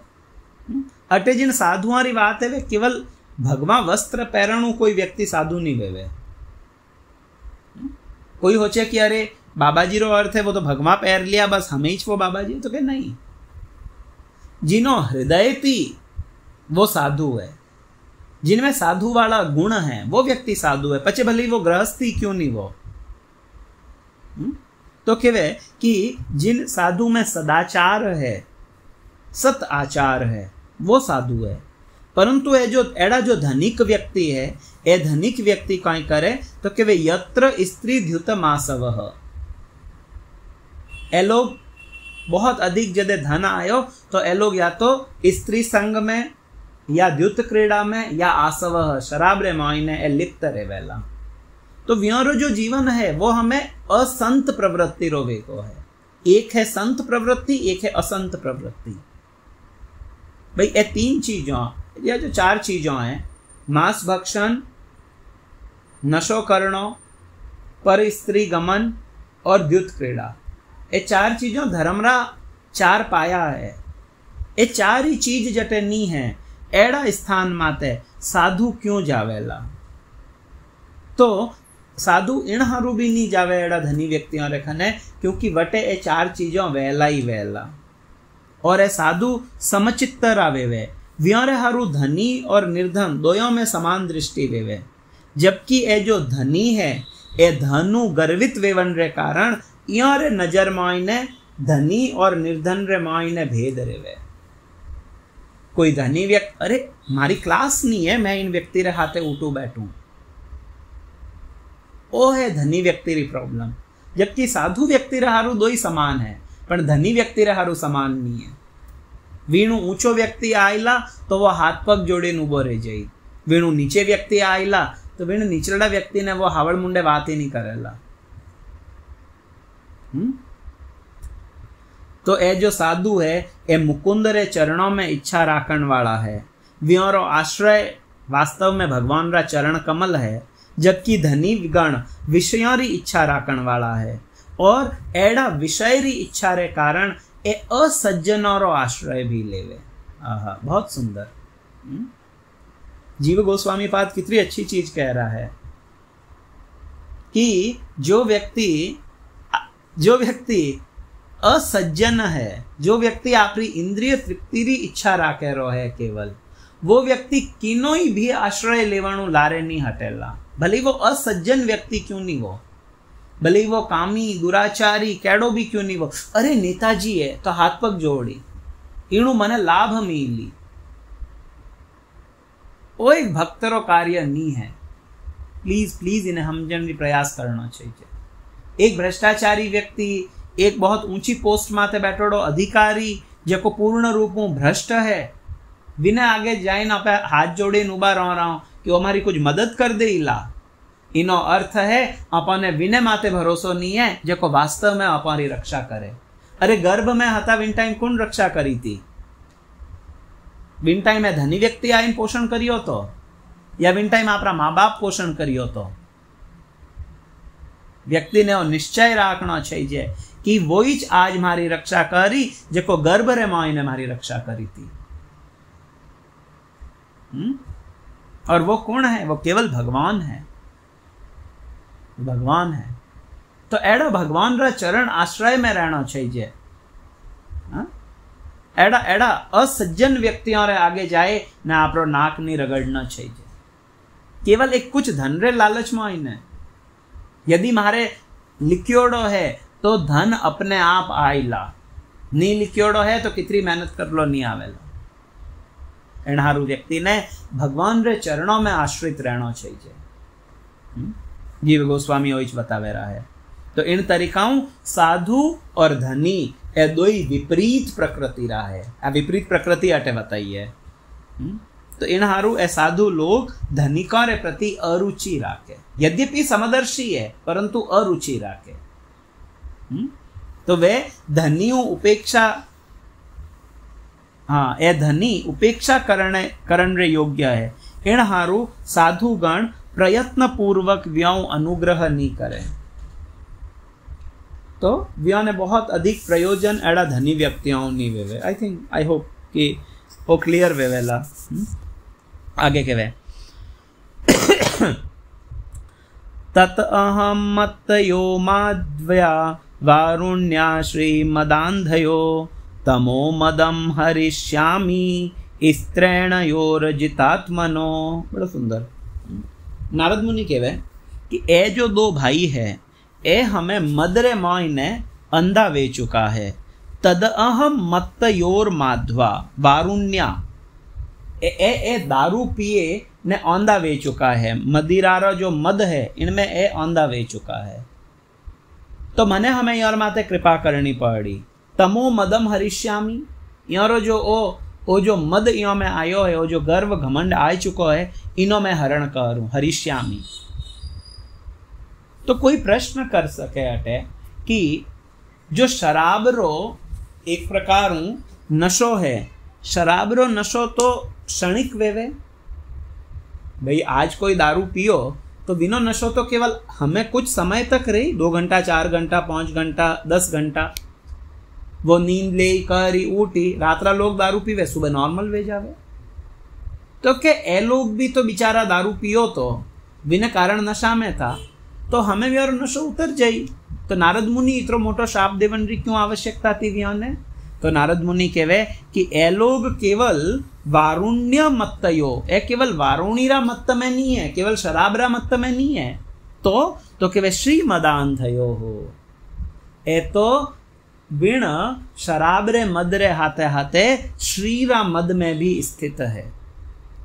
अटे जिन साधुओं री बात है वे केवल भगवा वस्त्र पहरणु कोई व्यक्ति साधु नहीं वेवे। कोई होचे कि अरे बाबाजी रो अर्थ है वो तो भगवा पहर लिया बस हमें ही वो बाबाजी, तो क्या नहीं, जिनो हृदय थी वो साधु है, जिनमें साधु वाला गुण है वो व्यक्ति साधु है, पचे भले वो गृहस्थी क्यों नहीं वो। तो कहवे कि जिन साधु में सदाचार है, सत आचार है, वो साधु है। परंतु ये जो एड़ा जो धनिक व्यक्ति है, ये धनिक व्यक्ति कहीं करे तो कहवे यत्र स्त्री द्युत मासवह, ए लोग बहुत अधिक जदे धन आयो तो ए लोग या तो स्त्री संग में या द्युत क्रीड़ा में या आसवह शराब रे मायने ए लिप्त रेवेला। तो व्यारो जो जीवन है वो हमें असंत प्रवृत्ति रोवे को है, एक है संत प्रवृत्ति, एक है असंत प्रवृत्ति। भाई ये तीन चीजों या जो चार चीजों हैं, मांस भक्षण, नशो करणो, पर स्त्री गमन और द्युत क्रीड़ा, ये चार चीजों धर्मरा चार पाया है। ये चार ही चीज जटे नी है एड़ा स्थान माते साधु क्यों जावेला। तो साधु इन हारू भी नहीं जावे एड़ा धनी व्यक्तियों रेखने, क्योंकि वटे ए चार चीजों वेला ही वेला। और ए साधु समचित्त रावे वे व्योरे हारू धनी और निर्धन दोयों में समान दृष्टि वेवे, जबकि ए जो धनी है ए धनु गर्वित वेवन रे कारण रे नजर मायने धनी और निर्धन रे मायने भेद रेवे। कोई धनी व्यक्ति अरे मारी क्लास नहीं है, मैं इन व्यक्ति रे हाथे उठू बैठूं, ओ है धनी व्यक्ति री प्रॉब्लम। जबकि साधु व्यक्ति रे हारू दो ही समान है, पर धनी व्यक्ति रे हारू समान नहीं है। वीणु ऊंचो व्यक्ति आयला तो वो हाथ पग जोड़े उभो रह जाई, वीणु नीचे व्यक्ति आयला तो वीणु निचला व्यक्ति ने वो हावड़ मुंडे बात ही नहीं करेला। तो ए जो साधु है ए मुकुंद रे चरणों में इच्छा राखण वाला है, व्योरो आश्रय वास्तव में भगवान रा चरण कमल है, जबकि धनी गण विषयों री इच्छा राखण वाला है और एड़ा विषय री इच्छा रे कारण ए असज्जनों रो आश्रय भी लेवे। आहा, बहुत सुंदर। जीव गोस्वामी पाद कितनी अच्छी चीज कह रहा है कि जो व्यक्ति असज्जन है, जो व्यक्ति आपरी इंद्रिय तृप्ति री इच्छा राखे रो है केवल, वो व्यक्ति किनोई भी आश्रय लेवाणु लारे नहीं हटेला। भले वो असज्जन व्यक्ति क्यों नहीं हो, भले वो कामी दुराचारी केड़ो भी क्यों नहीं हो। अरे नेताजी है तो हाथ पग जोड़ी, इणु मने लाभ मिली, वो एक भक्तरो कार्य नहीं है। प्लीज प्लीज इन्हें समझने प्रयास करना चाहिए। एक भ्रष्टाचारी व्यक्ति, एक बहुत ऊंची पोस्ट माथे बैठोड़ो अधिकारी जो पूर्ण रूप में भ्रष्ट है, विने आगे जाइन आप हाथ जोड़े उबा रहा हूं कि वो हमारी कुछ मदद कर दे इला, इनो अर्थ है अपने विने माथे भरोसो नहीं है जो वास्तव में हमारी रक्षा करे। अरे गर्भ में हता विन टाइम कौन रक्षा करी थी? विन टाइम में धनी व्यक्ति आईन पोषण करियो तो, या विन टाइम आपरा माँ बाप पोषण करियो तो? व्यक्ति ने निश्चय राखना चाहिए कि वो ही आज मारी रक्षा करी जो गर्भ रे माई ने मारी रक्षा करी थी। और वो कौन है? वो केवल भगवान है, भगवान है। तो एड़ा भगवान रा चरण आश्रय में रहना चाहिए। एड़ा एड़ा असज्जन व्यक्तियों रे आगे जाए ने आपरो नाक नहीं रगड़ना चाहिए। केवल एक कुछ धन रे लालच में आईने, यदि मारे लिखियोड़ो है तो धन अपने आप आईला, नहीं लिखियोड़ो है तो कितनी मेहनत कर लो नहीं आवेला। एनहारू व्यक्ति ने भगवान रे चरणों में आश्रित रहना चाहिए। जीव गोस्वामी ओइच बतावे रहा है। तो इन तरीकाओं साधु और धनी ए दोई विपरीत प्रकृति रहा है। आ विपरीत प्रकृति अटे बताइए। तो इन हारू ए साधु लोग धनिकों रे प्रति अरुचि राखे, यद्यपि समदर्शी है परंतु अरुचि राखे। तो वे धनियों उपेक्षा, हाँ ए धनी उपेक्षा करण रे योग्य है। इन हारू साधु गण प्रयत्न पूर्वक व्यों अनुग्रह नहीं करे। तो व्यों ने बहुत अधिक प्रयोजन एड़ा धनी व्यक्तियों नहीं वेवे। आई थिंक आई होप कि वो क्लियर वेवेला। आगे के वे तत अहम मत्तयो माध्वया वारुण्या श्रीमदान्धयो तमो मदम हरिष्यामि स्त्रैणयोरजितात्मनो। बड़ा सुंदर। नारद मुनि कहवे कि ए जो दो भाई है ए हमें मदरे माई ने अंधा वे चुका है। तद अहम मत्तयोर माध्वा वारुण्या, ए दारू पिए ने औंधा वे चुका है। मदिरारा जो मद है इनमें ए औंधा वे चुका है। तो मने हमें यार माते कृपा करनी पड़ी। तमो मदम हरिष्यामी, यारो जो ओ जो मद इनो में आयो है, वो जो गर्व घमंड आ चुको है, इनो में हरण करूं हरिष्यामी। तो कोई प्रश्न कर सके अटे कि जो शराब रो एक प्रकार नशो है, शराब रो नशो तो क्षणिक वेवे। भाई आज कोई दारू पियो तो बिनो नशो तो केवल हमें कुछ समय तक रही, 2 घंटा 4 घंटा 5 घंटा 10 घंटा वो नींद ले करी उठी। रात्रा लोग दारू पीवे, सुबह नॉर्मल वे जावे। तो के ए लोग भी तो बेचारा दारू पियो तो बिना कारण नशा में था, तो हमें भी और नशो उतर जाई। तो नारद मुनि इतरो मोटो शाप देवन री क्यों आवश्यकता थी व्यों ने? तो नारद मुनि कहवे कि ए लोग केवल वारुण्य मत्तयो, ए केवल वारुणीरा मत्त में नहीं है, केवल शराबरा मत्त में नहीं है। तो कहवे श्रीमदान्धयो हो, ए तो बिन शराब रे मद रे हाथे हाथे श्रीरा मद में भी स्थित है।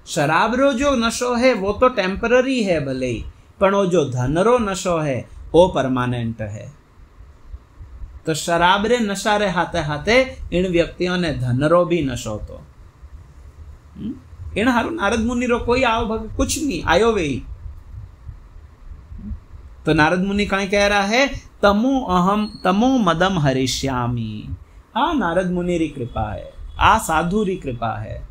शराब रो जो नशो है वो तो टेम्पररी है भले ही, पर वो जो धनरो नशो है वो परमानेंट है। तो शराब रे नशा रे हाथे हाथे इन व्यक्तियों ने धनरो भी नशो तो इन हारू नारद मुनि रो कोई आओ भग कुछ नहीं आयो वे। तो नारद मुनि कहीं कह रहा है तमो मदम हरिष्यामी। आ नारद मुनि री कृपा है, आ साधु री कृपा है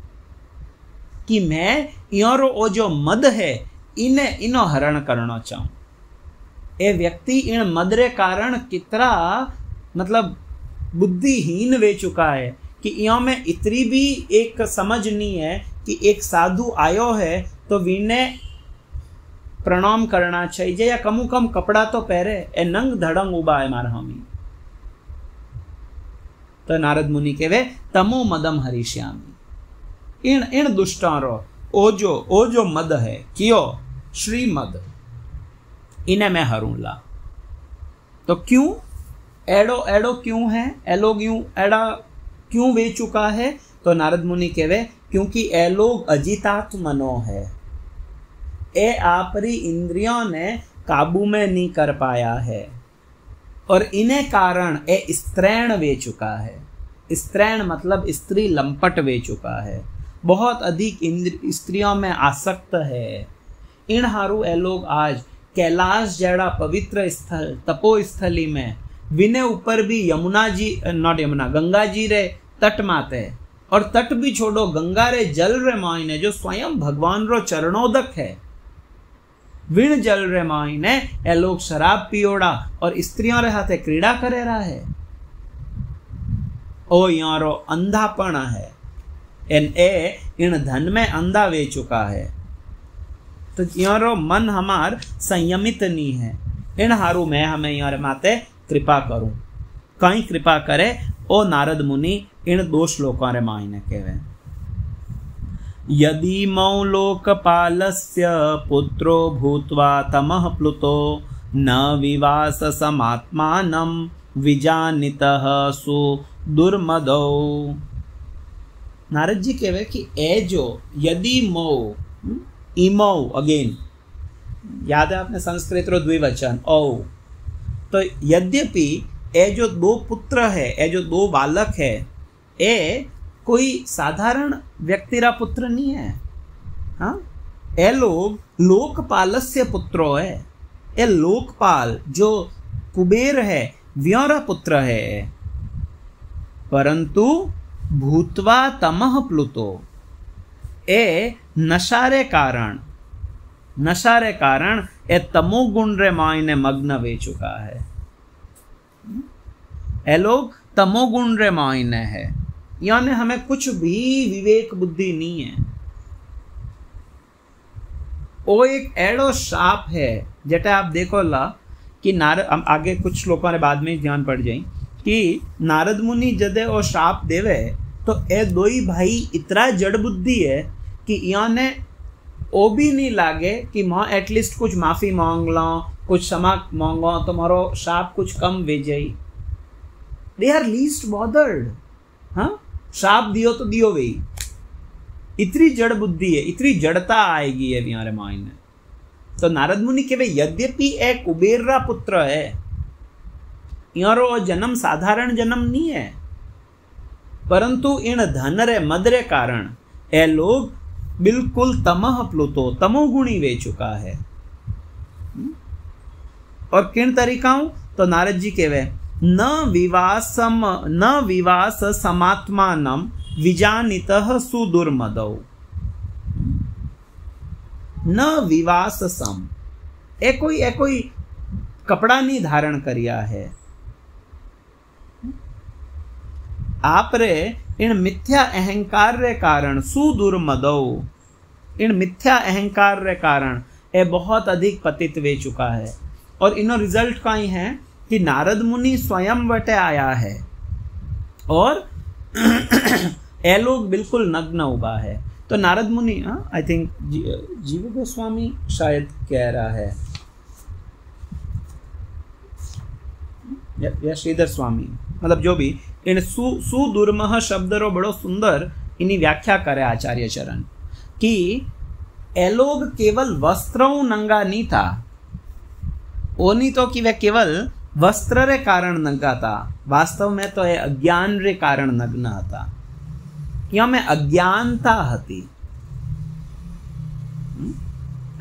कि मैं योरो ओ जो मद है इने इनो हरण करना चाहूँ। ए व्यक्ति इन मद रे कारण कितना मतलब बुद्धिहीन वे चुका है कि यहाँ में इतनी भी एक समझ नहीं है कि एक साधु आयो है तो वीने प्रणाम करना चाहिए या कमु कम कपड़ा तो पहरे। ए नंग धड़ंग उबा है मार हमी। तो नारद मुनि कहवे तमो मदम हरिष्यामी। इन दुष्टारो ओ जो मद है कियो श्रीमद इन्हें मैं हरूंला। तो क्यों एड़ो क्यों है, एलो क्यों एड़ा क्यों वे चुका है? तो नारद मुनि कहवे क्योंकि ए लोग अजितात्मनो है, ए आपरी इंद्रियों ने काबू में नहीं कर पाया है और इन्हें कारण ए स्त्रैण वे चुका है। स्त्रैण मतलब स्त्री लंपट वे चुका है, बहुत अधिक स्त्रियों में आसक्त है। इन हारू ए लोग आज कैलाश जड़ा पवित्र स्थल तपो स्थली में विने ऊपर भी यमुना जी नॉट यमुना गंगा जी रे तट माते, और तट भी छोड़ो गंगा रे जल रे मायने जो स्वयं भगवान रो चरणोदक है, विण जल रे मायने ए लोग शराब पियोड़ा और स्त्रियों रे हाथे क्रीड़ा करे रहा है। ओ यारो अंधापन है एन ए इन धन में अंधा वे चुका है। तो यारो मन हमार संयमित नहीं है। इन हारू मैं हमें यार माते कृपा करूं। कहीं कृपा करे ओ नारद मुनि इन दो श्लोकों रे मायने कहवे यदि मौ लोकपालस्य पुत्रो भूत्वा तमः प्लुतो न विवास समात्मानं विजानितः सु दुर्मदो। नारद जी कहवे कि ए जो यदि मौ इमो अगेन याद है आपने संस्कृत रो द्विवचन ओ। तो यद्यपि ए जो दो पुत्र है, ए जो दो बालक है, ए कोई साधारण व्यक्ति रा पुत्र नहीं है। हाँ, ए लोग लोकपालस्य पुत्रो है। ए लोकपाल जो कुबेर है व्योरा पुत्र है। परंतु भूतवा तमह प्लुतो ए नशारे कारण ए तमोगुण रे मायने मग्न वे चुका है। ए लोग तमोगुण रे मायने है, यानी हमें कुछ भी विवेक बुद्धि नहीं है। वो एक एड़ो शाप है जेटा आप देखो ला कि नारद हम आगे कुछ श्लोकों ने बाद में ध्यान पड़ जाए कि नारद मुनि जदे वो शाप देवे तो ए दो ही भाई इतना जड़ बुद्धि है कि याने वो भी नहीं लागे कि माँ एटलीस्ट कुछ माफी मांग लो, कुछ क्षमा मांगो तो मारो शाप कुछ कम वे जाई। They are least bothered. हाँ, शाप दियो तो दियो वे। इतनी जड़ बुद्धि है, इतनी जड़ता आएगी है हमारे माइंड में। तो नारद मुनि के वे यद्यपि एक कुबेर पुत्र है, यारो जन्म साधारण जन्म नहीं है, परंतु इन धन रे मद रे कारण ए लोग बिल्कुल तमह प्लुतो तमोगुणी वे चुका है। और किन तरीकाओं? तो नारद जी कहवे न विवास समात्मानं विजानितः सुदुर्मदौ। न विवास सम ए कोई कपड़ा नहीं धारण करिया है। आप रे इन मिथ्या अहंकार रे कारण सुदुर्मदौ, इन मिथ्या अहंकार रे कारण ए बहुत अधिक पतित वे चुका है। और इनो रिजल्ट का ही है कि नारद मुनि स्वयं वटे आया है और ए लोग बिल्कुल नग्न उबा है। तो नारद मुनि आई थिंक जीव गोस्वामी शायद कह रहा है या श्रीधर स्वामी, मतलब जो भी इन सुदुर्मह शब्द रो बड़ो सुंदर इनी व्याख्या करे आचार्य चरण कि ए लोग केवल वस्त्रों नंगा नहीं था, वो नहीं तो कि वह केवल वस्त्र रे कारण नंगा था, वास्तव में तो ये अज्ञान रे कारण नग्न था। यहाँ में अज्ञानता हती,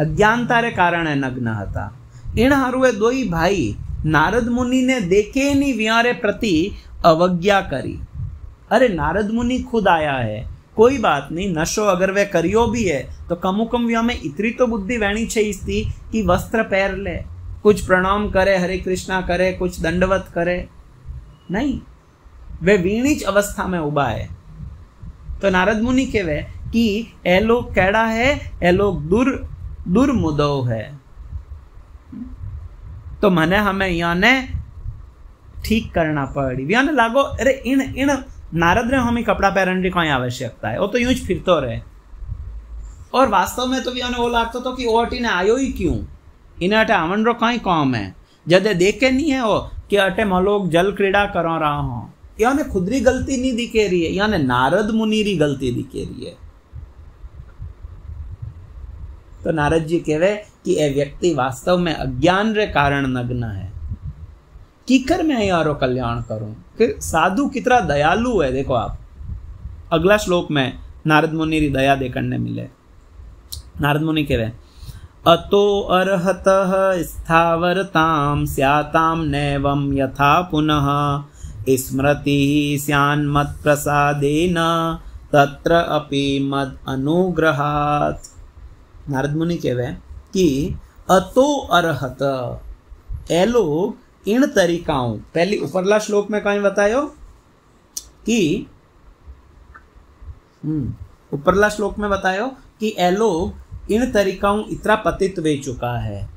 अज्ञानता रे कारण है नग्न था। इन हारुए दो ही भाई नारद मुनि ने देखे नहीं व्यारे प्रति अवज्ञा करी। अरे नारद मुनि खुद आया है, कोई बात नहीं, नशो अगर वे करियो भी है तो कमु कम व्या में इतनी तो बुद्धि वहनी चाहिए कि वस्त्र पहर ले, कुछ प्रणाम करे, हरे कृष्णा करे, कुछ दंडवत करे। नहीं, वे वीणीच अवस्था में उबा है। तो नारद मुनि कहवे कि ए लोग कैड़ा है, ए लोग दुर्मुदो है। तो मने हमें याने ठीक करना पड़ी। याने लागो अरे इन नारद ने हमें कपड़ा पहनने की कोई आवश्यकता है, वो तो यूं ही फिरतो रहे। और वास्तव में तो याने वो लागतो तो कि वो अटी ने आयो ही क्यों, इन्हें अटे आवन रो कई काम है, जदे देखे नहीं है वो कि अटे मलोग जल क्रीड़ा करो रहा हो। याने खुदरी गलती नहीं दिखे रही है, याने नारद मुनि री गलती दिखे रही है। तो नारद जी कहवे कि ए व्यक्ति वास्तव में अज्ञान रे कारण नग्न है, कीकर मैं यारो कल्याण करूं। फिर साधु कितना दयालु है, देखो आप अगला श्लोक में नारद मुनि री दया देखने मिले। नारद मुनि कहवे अतो अर्हतः स्थावरताम स्याताम नैवं यथा पुनः स्मृति स्यान्मत् प्रसादेन तत्र अपि मद अनुग्रहात्। नारद मुनि कहवे कि अतो अर्हत, ए लोग इन तरीकाओं, पहली उपरला श्लोक में कहीं बतायो कि उपरला श्लोक में बतायो कि ए लोग इन तरीकाओं इतना पतित वे चुका है।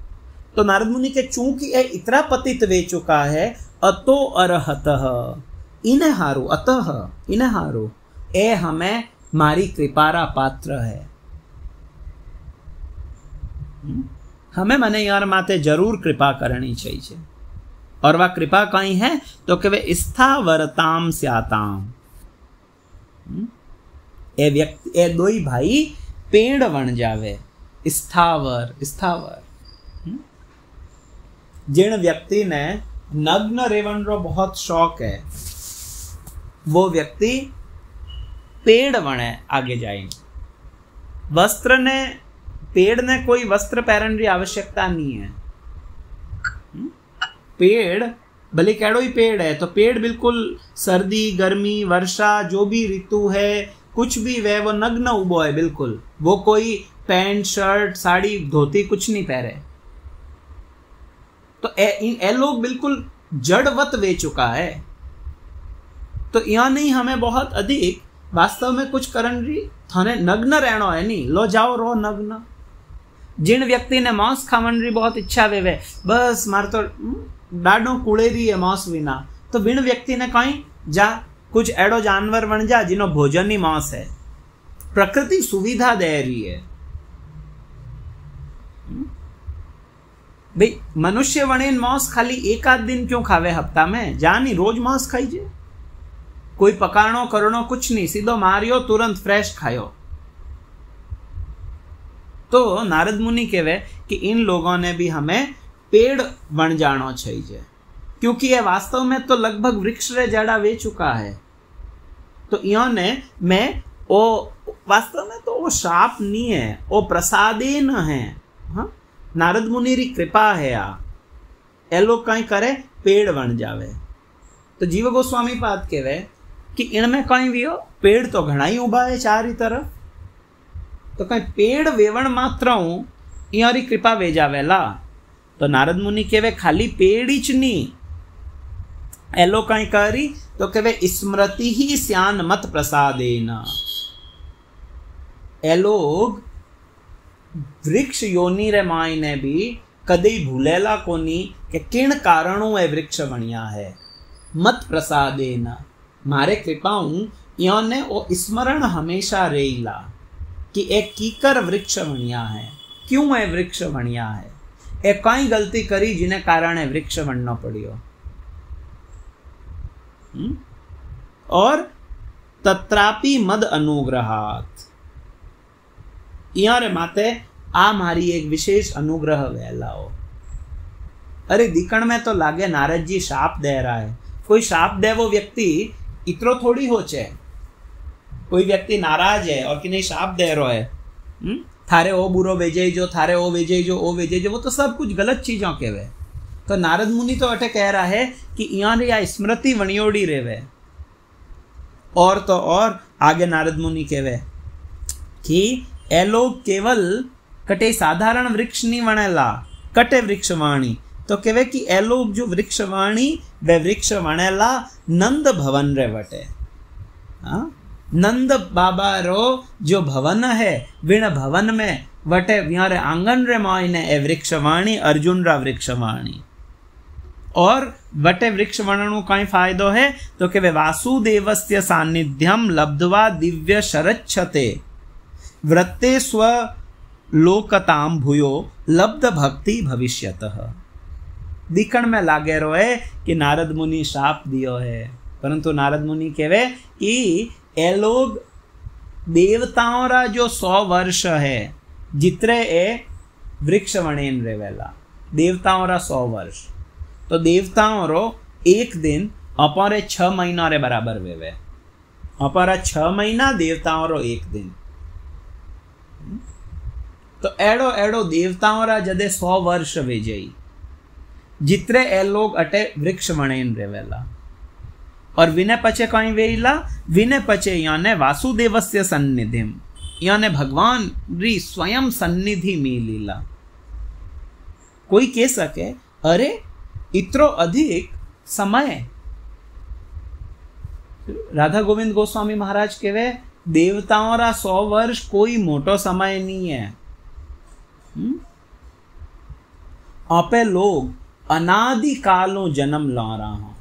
तो नारद मुनि के चूंकि ए इतना पतित वे चुका है, अतो अरहतः, इन्हें हारो, अतः इन्हें हारो, ए हमें मारी कृपारा पात्र है। हमें मने यार माते जरूर कृपा करनी चाहिए। और वह कृपा कहीं है तो कि वे स्थावरताम स्याताम, ए व्यक्ति, ए दो ही भाई पेड़ बन जावे। स्थावर, स्थावर, जिन व्यक्ति ने नग्न रेवन रो बहुत शौक है, वो व्यक्ति पेड़ बने आगे जाएंगे। वस्त्र ने, पेड़ ने कोई वस्त्र पहनने की आवश्यकता नहीं है। पेड़ भले कैडो ही पेड़ है, तो पेड़ बिल्कुल सर्दी गर्मी वर्षा जो भी ऋतु है कुछ भी वह वो नग्न उबो है बिल्कुल। वो कोई पैंट शर्ट साड़ी धोती कुछ नहीं पहरे। तो ए लोग बिल्कुल जड़वत वे चुका है। तो यहाँ नहीं हमें बहुत अधिक वास्तव में कुछ करन रही थाने नग्न रहना है, नहीं लो जाओ रो नग्न। जिन व्यक्ति ने मांस खावन री बहुत इच्छा वे बस मार तो डाडो कूड़े रही है मांस विना, तो बिन व्यक्ति ने कहीं जा कुछ एडो जानवर बन जा जिनो भोजन ही मांस है। प्रकृति सुविधा दे रही है भाई। मनुष्य वणेन मांस खाली एक आध दिन क्यों खावे हफ्ता में, जा नहीं रोज मांस खाइए। कोई पकाणो करणो कुछ नहीं, सीधो मारियो तुरंत फ्रेश खायो। तो नारद मुनि कहवे कि इन लोगों ने भी हमें पेड़ बन जाना चाहिए, क्योंकि ये वास्तव में तो लगभग वृक्ष रे जड़ा वे चुका है। तो इन्होंने मैं ओ वास्तव में तो वो शाप नहीं है, वो प्रसादेन है। हाँ, नारद मुनि री कृपा है। ए लोग कहीं करे पेड़ बन जावे। तो जीव गोस्वामी पाद कहवे कि इनमें कहीं भी हो पेड़ तो घना ही उभा है चारी तरफ, तो कहीं पेड़ वेवण मात्र हूं यारी कृपा वे जावेला। तो नारद मुनि कहवे खाली पेड़ ही च नहीं, एलो कहीं करी तो कहवे स्मृति ही स्यान मत प्रसादेना। ए लोग वृक्ष योनि रे माई ने भी कदे भूलेला कोनी कि किन कारणों ए वृक्ष बनिया है। मत प्रसादेना, मारे कृपाऊं योने ओ स्मरण हमेशा रेला कि एक कीकर वृक्ष बनिया है, क्यों है वृक्ष बनिया है, एक कई गलती करी जिन्हें कारण है वृक्ष बनना पड़ियो। और तत्रापि मद अनुग्रहात, यार माते आ मारी एक विशेष अनुग्रह वेलाओ। अरे दिकण में तो लागे नारद जी शाप दे रहा है। कोई शाप दे वो व्यक्ति इतरो थोड़ी होचे। कोई व्यक्ति नाराज है और कि नहीं शाप दे रहा है, थारे ओ बुरो वेजे जो, थारे ओ वेजे जो, ओ वेजे जो, वो तो सब कुछ गलत चीजों के वे। तो नारद मुनि तो अटे कह रहा है कि यहाँ या स्मृति वणियोड़ी रेवे। और तो और आगे नारद मुनि कहवे कि ए लोग केवल कटे साधारण वृक्ष नहीं वणेला, कटे वृक्ष वाणी। तो कहवे कि ए लोग जो वृक्ष वाणी वे वृक्ष वणेला नंद भवन रे वटे। नंद बाबा रो जो भवन है विण भवन में वटे व्यारे आंगन रे मायने ए वृक्ष वाणी अर्जुन रा वृक्ष वाणी। और वटे वृक्ष वणनु कई फायदो है तो कि वे वासुदेवस्य सान्निध्यम लब्ध्वा दिव्य शरच्छते वृत्ते स्व लोकताम भूयो लब्ध भक्ति भविष्यतः। दिखण में लागे रोए कि नारद मुनि शाप दियो है, परंतु नारद मुनि कहवे कि ए लोग देवताओं रा जो 100 वर्ष है जितरे ए वृक्ष वणेन रेवेला, देवताओं रा 100 वर्ष, तो देवताओं रो एक दिन अपारे 6 महीना रे बराबर वेवे। अपारा 6 महीना देवताओं रो एक दिन। तो एड़ो एड़ो देवताओं रा जदे 100 वर्ष वे जाई जितरे ए लोग अटे वृक्ष वणेन रेवेला। और विने पचे कहीं वेला, विने पचे याने वासुदेवस्य सन्निधिम, याने भगवान री स्वयं सन्निधि मिलीला। कोई कह सके अरे इतरो अधिक समय, राधा गोविंद गोस्वामी महाराज कहवे देवताओं रा 100 वर्ष कोई मोटो समय नहीं है। आपे लोग अनादि कालों जन्म ला रहा हूं,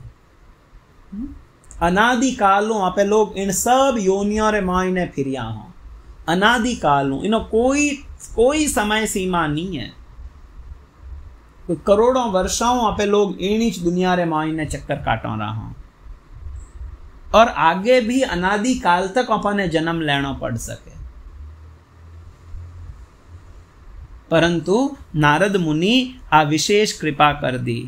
अनादि कालों आपे लोग इन सब योनियों रे मायने फिरिया हूं, अनादि कालों इनो कोई समय सीमा नहीं है। करोड़ों वर्षों आपे लोग इनिच दुनिया रे मायने चक्कर काटो रहा हूं, और आगे भी अनादि काल तक अपने जन्म लेना पड़ सके। परंतु नारद मुनि आ विशेष कृपा कर दी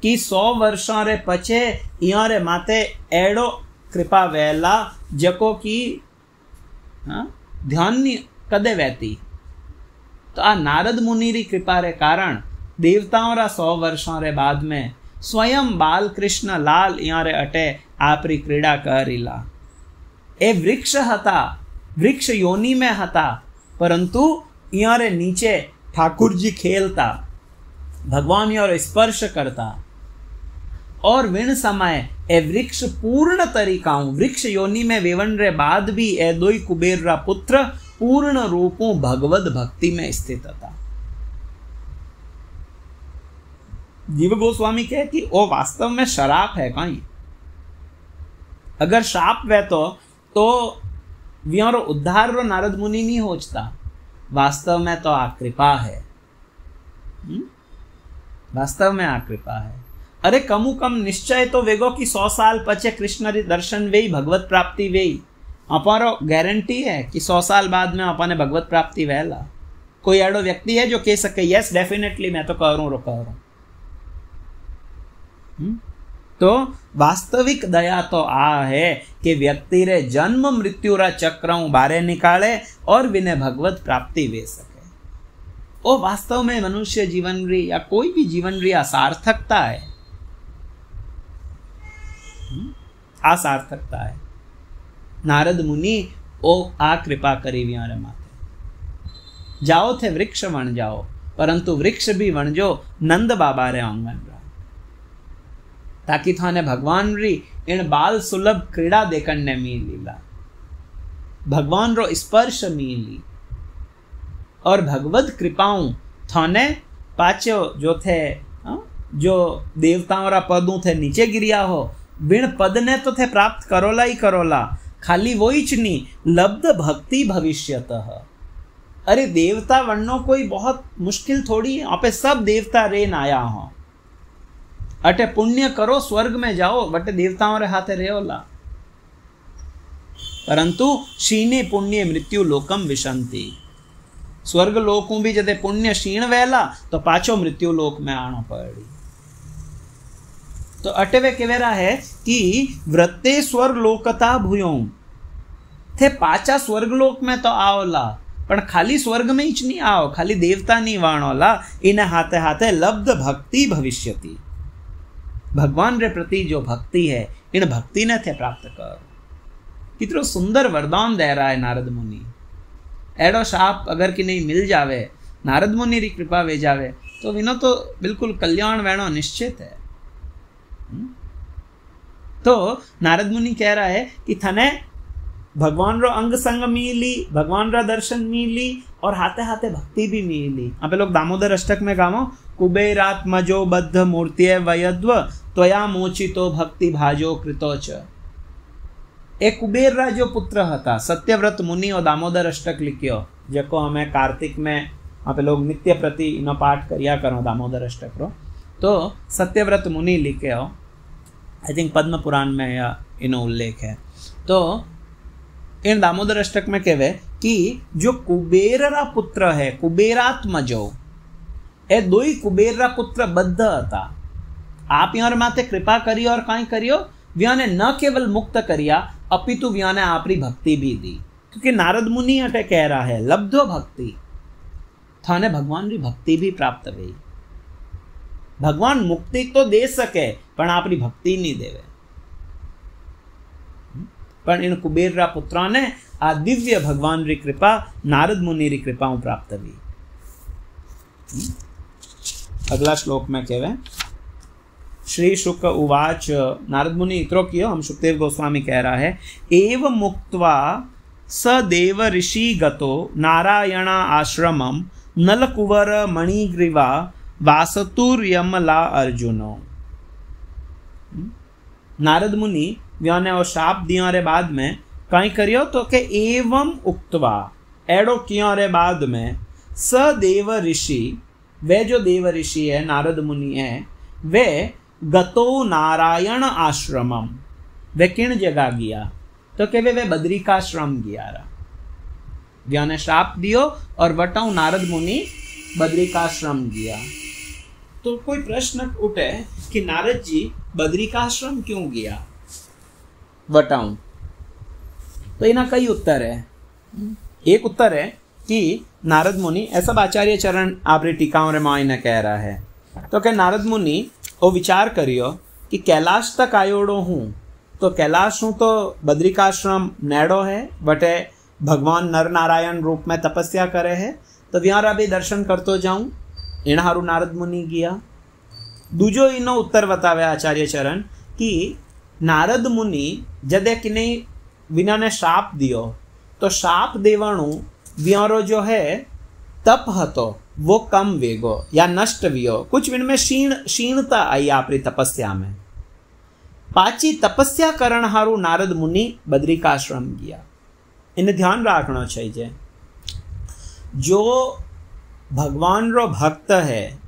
कि 100 वर्षों रे पछे इया रे माते एड़ो कृपा वेला जको की ध्यान नहीं कदे वहती। तो आ नारद मुनि री कृपा रे कारण देवताओं रा 100 वर्षों रे बाद में स्वयं बाल कृष्ण लाल इया रे अटे आपरी क्रीड़ा करीला। ए वृक्ष हता, वृक्ष योनि में हता, परंतु इया रे नीचे ठाकुर जी खेलता, भगवान यार स्पर्श करता, और विण समय ए वृक्ष पूर्ण तरीकाओं वृक्ष योनि में वेवन रे बाद भी ए दोई कुबेर रा पुत्र पूर्ण रूपों भगवत भक्ति में स्थित था। जीव गोस्वामी कहे कि वो वास्तव में शराप है कहीं, अगर शाप वे तो व्यारो उद्धार रो नारद मुनि नहीं होचता। वास्तव में तो आ कृपा है, वास्तव में आ कृपा है। अरे कमु कम निश्चय तो वेगो कि 100 साल पचे कृष्ण री दर्शन वेई भगवत प्राप्ति वेई, अपारो गारंटी है कि 100 साल बाद में अपने भगवत प्राप्ति वेला। कोई एडो व्यक्ति है जो कह सके यस डेफिनेटली मैं तो करूं। तो वास्तविक दया तो आ है कि व्यक्ति रे जन्म मृत्यु रा चक्रं बारे निकाले और विने भगवत प्राप्ति वे सके। वो वास्तव में मनुष्य जीवन री या कोई भी जीवन री असार्थकता है, असार्थकता है। नारद मुनि ओ आ कृपा करी व्यारे माथे जाओ थे वृक्ष वण जाओ, परंतु वृक्ष भी वणजो नंद बाबा रे आंगन रा, ताकि थाने भगवान री इन बाल सुलभ क्रीड़ा देखने मिलीला, भगवान रो स्पर्श मिली, और भगवत कृपाओं थाने पाचो जो थे जो देवताओं रा पदों थे नीचे गिरिया हो, विण पद ने तो थे प्राप्त करोला ही करोला, खाली वो ही नहीं लब्ध भक्ति भविष्यतः। अरे देवता वरनो कोई बहुत मुश्किल थोड़ी, आपे सब देवता रेन आया हो, अटे पुण्य करो स्वर्ग में जाओ, बटे देवताओं रे हाथे रेओला। परंतु शीने पुण्य मृत्यु लोकम विशंति, स्वर्ग लोकों भी जदे पुण्य क्षीण वेला तो पाछो मृत्यु लोक में आनो पड़ी। तो अटेवे केवेरा है कि व्रते स्वर्ग लोकता भूयों थे पाचा स्वर्ग लोक में तो आओला, पण खाली स्वर्ग में ही नहीं आओ, खाली देवता नहीं वाणोला, इन्हें हाथे हाथे लब्ध भक्ति भविष्यति, भगवान रे प्रति जो भक्ति है इन भक्ति ने थे प्राप्त कर। कितरो सुंदर वरदान दे रहा है नारद मुनि। एडो शाप अगर कि नहीं मिल जावे, नारद मुनि री कृपा वे जावे तो विनो तो बिल्कुल कल्याण वेणो निश्चित है। तो नारद मुनि कह रहा है कि थने भगवान रो अंग संग मिली, भगवान रा दर्शन मिली और हाथे हाथे भक्ति भी मिली। आप लोग दामोदर अष्टक में गावो, कुबेरात्मजो बद्ध मूर्तिये वयद्व त्वया मोचितो भक्ति भाजो कृतोच। ए कुबेर रा जो पुत्र हता सत्यव्रत मुनि और दामोदर अष्टक लिखियो, जको हमें कार्तिक में आप लोग नित्य प्रति इनो पाठ करिया करो दामोदर अष्टक रो। तो सत्यव्रत मुनि लिखियो, आई थिंक पद्म पुराण में या इनो उल्लेख है। तो इन दामोदर अष्टक में कहवे कि जो कुबेर रा पुत्र है, कुबेरात्मजो, ए दो ही कुबेर रा पुत्र बद्ध हता। आप यार माते कृपा करियो और काई करियो, व्याने न केवल मुक्त करिया अपितु व्याने आपरी भक्ति भी दी। क्योंकि नारद मुनि अटे कह रहा है लब्धो भक्ति, थाने भगवान की भक्ति भी प्राप्त हुई। भगवान मुक्ति तो दे सके पण आपरी भक्ति नहीं देवे। पण इन कुबेर रा पुत्रा ने आ दिव्य भगवान री कृपा, नारद मुनि री कृपा प्राप्त हुई। अगला श्लोक में कहवे, श्री शुक उवाच, नारद मुनि इतरो कियो, हम सुखदेव गोस्वामी कह रहा है, एव मुक्त्वा स देव ऋषि गतो नारायण आश्रमम नलकुवर मणिग्रीवा वासतुर्यमला अर्जुनो। नारद मुनि व्याने और शाप दियो रे बाद में कई करियो तो के एवं उक्तवा, एडो कियो रे बाद में स देव ऋषि, वे जो देव ऋषि है नारद मुनि है, वे गतो नारायण आश्रमम, वे किन जगह गया तो के वे बद्रिकाश्रम गया रा। व्याने शाप दियो और वटाऊ नारद मुनि बद्रिकाश्रम गया। तो कोई प्रश्न उठे कि नारद जी बद्रिकाश्रम क्यों गया वटाऊं, तो इना कई उत्तर है। एक उत्तर है कि नारद मुनि, ऐसा आचार्य चरण आपरी टीकाओं रे मायने कह रहा है, तो क्या नारद मुनि वो विचार करियो कि कैलाश तक आयोड़ो हूँ, तो कैलाश हूँ तो बद्रिकाश्रम नेड़ो है, बटे भगवान नर नारायण रूप में तपस्या करे है, तो व्यारा भी दर्शन करतो जाऊं, इन हारू नारद मुनि गया। दूजो इनो उत्तर बतावे आचार्य चरण कि नारद मुनि जदे कि नहीं विना ने शाप दियो, तो शाप देवाणु व्यारो जो है तप हतो वो कम वेगो या नष्ट वियो, कुछ इनमें क्षीणता आई आपरी तपस्या में। पाची तपस्या करण हारू नारद मुनि बद्रिकाश्रम गया। इन्हें ध्यान रखना चाहिए, जो भगवान रो भक्त है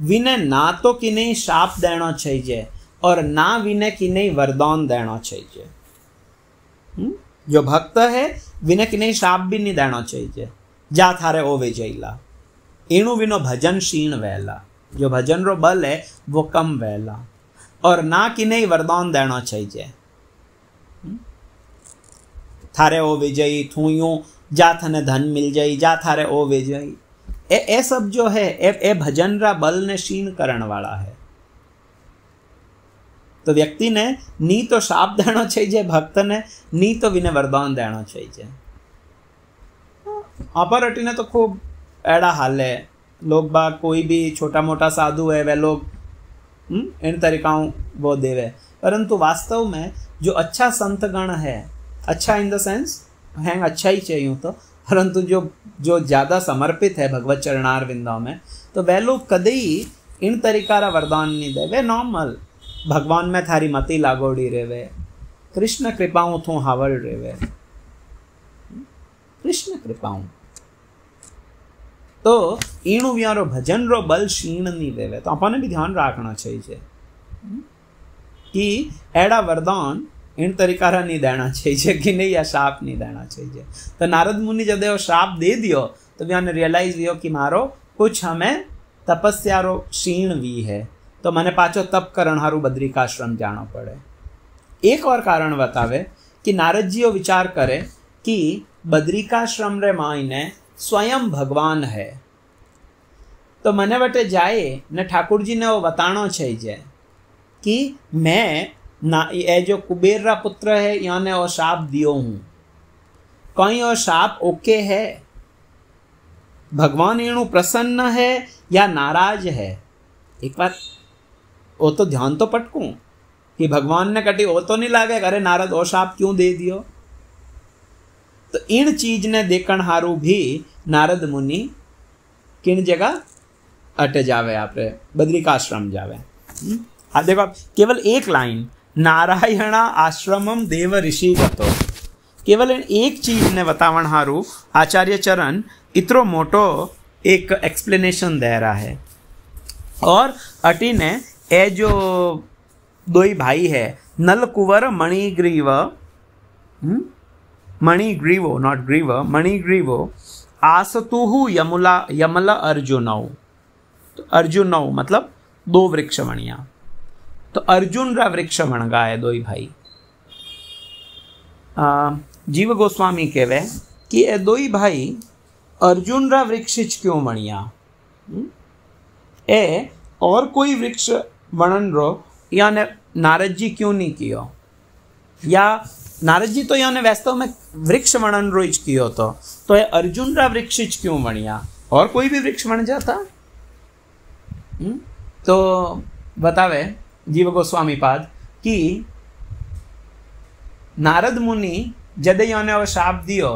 विने ना तो किने शाप देना चाहिए और ना विने किने वरदान देना चाहिए। जो भक्त है विने किने शाप भी नहीं देना चाहिए, जा थारे ओ वे जैला, इणु विनो भजन क्षीण वैला, जो भजन रो बल है वो कम वैला, और ना किने वरदान देना चाहिए। थारे ओ विजयी थू यूं, जा थने धन मिल जाई, जा थारे ओ विजयी, ए सब जो है ए भजन रा बल ने क्षीण करण वाला है। तो व्यक्ति ने नी तो शाप देना चाहिए भक्त ने, नी तो विने वरदान देना चाहिए। अपरटी ने तो खूब एड़ा हाल है, लोग बाग कोई भी छोटा मोटा साधु है वे लोग इन तरीकाओं वो देवे, परंतु वास्तव में जो अच्छा संत गण है, अच्छा इन द सेंस हैं अच्छा ही चाहिए तो, परंतु जो ज़्यादा समर्पित है भगवत चरणार विंदों में, तो वे लोग कदे इन तरीका रा वरदान नहीं दे। वे नॉर्मल भगवान में थारी मती लागोड़ी रेवे, कृष्ण कृपाऊं थू हावड़ रेवे, कृष्ण कृपाऊं। तो ईणु व्यारो भजन रो बल क्षीण नहीं देवे। तो अपने भी ध्यान रखना चाहिए कि एड़ा वरदान इन तरीका रा नहीं देना चाहिए कि नहीं, या शाप नहीं देना चाहिए। तो नारद मुनि जब वो शाप दे दियो तो व्याने रियलाइज हुआ कि मारो कुछ हमें तपस्या रो क्षीण भी है, तो मैंने पाछो तप करण हारू बद्रिकाश्रम जाना पड़े। एक और कारण बतावे कि नारद जी वो विचार करे कि बद्रिकाश्रम रे मायने स्वयं भगवान है, तो मने वटे जाए ने ठाकुर जी ने वो बताना चाहिए कि मैं ना ये जो कुबेर रा पुत्र है याने और शाप दियो हूं, कहीं और शाप ओके है, भगवान एणु प्रसन्न है या नाराज है। एक बार वो तो ध्यान तो पटकूं कि भगवान ने कटी वो तो नहीं लागे अरे नारद ओ शाप क्यों दे दियो। तो इन चीज ने देखण हारू भी नारद मुनि किन जगह अट जावे, आप बद्रिकाश्रम जावे। हाँ देखो केवल एक लाइन, नारायण आश्रमम देव ऋषि गतो, केवल एक चीज ने बतावण हारू आचार्य चरण इतरो मोटो एक एक्सप्लेनेशन दे रहा है। और अटी ने ए जो दो ही भाई है नलकुवर मणिग्रीव, मणिग्रीवो नॉट ग्रीव, मणिग्रीवो आसतुहु यमुला यमला अर्जुनौ, तो अर्जुनौ मतलब दो वृक्ष वणिया, तो अर्जुन रा वृक्ष वण गाए दो ही भाई। जीव गोस्वामी कहवे कि ए दो ही भाई अर्जुन रा वृक्ष क्यों वणिया, ए और कोई वृक्ष वणन रो याने नारद जी क्यों नहीं कियो, या नारद जी तो याने वास्तव में वृक्ष वणन रो ज कियो तो ये अर्जुन रा वृक्ष क्यों वणिया, और कोई भी वृक्ष वण जाता। तो बतावे जीव गोस्वामी पाद कि नारद मुनि जद याने शाप दियो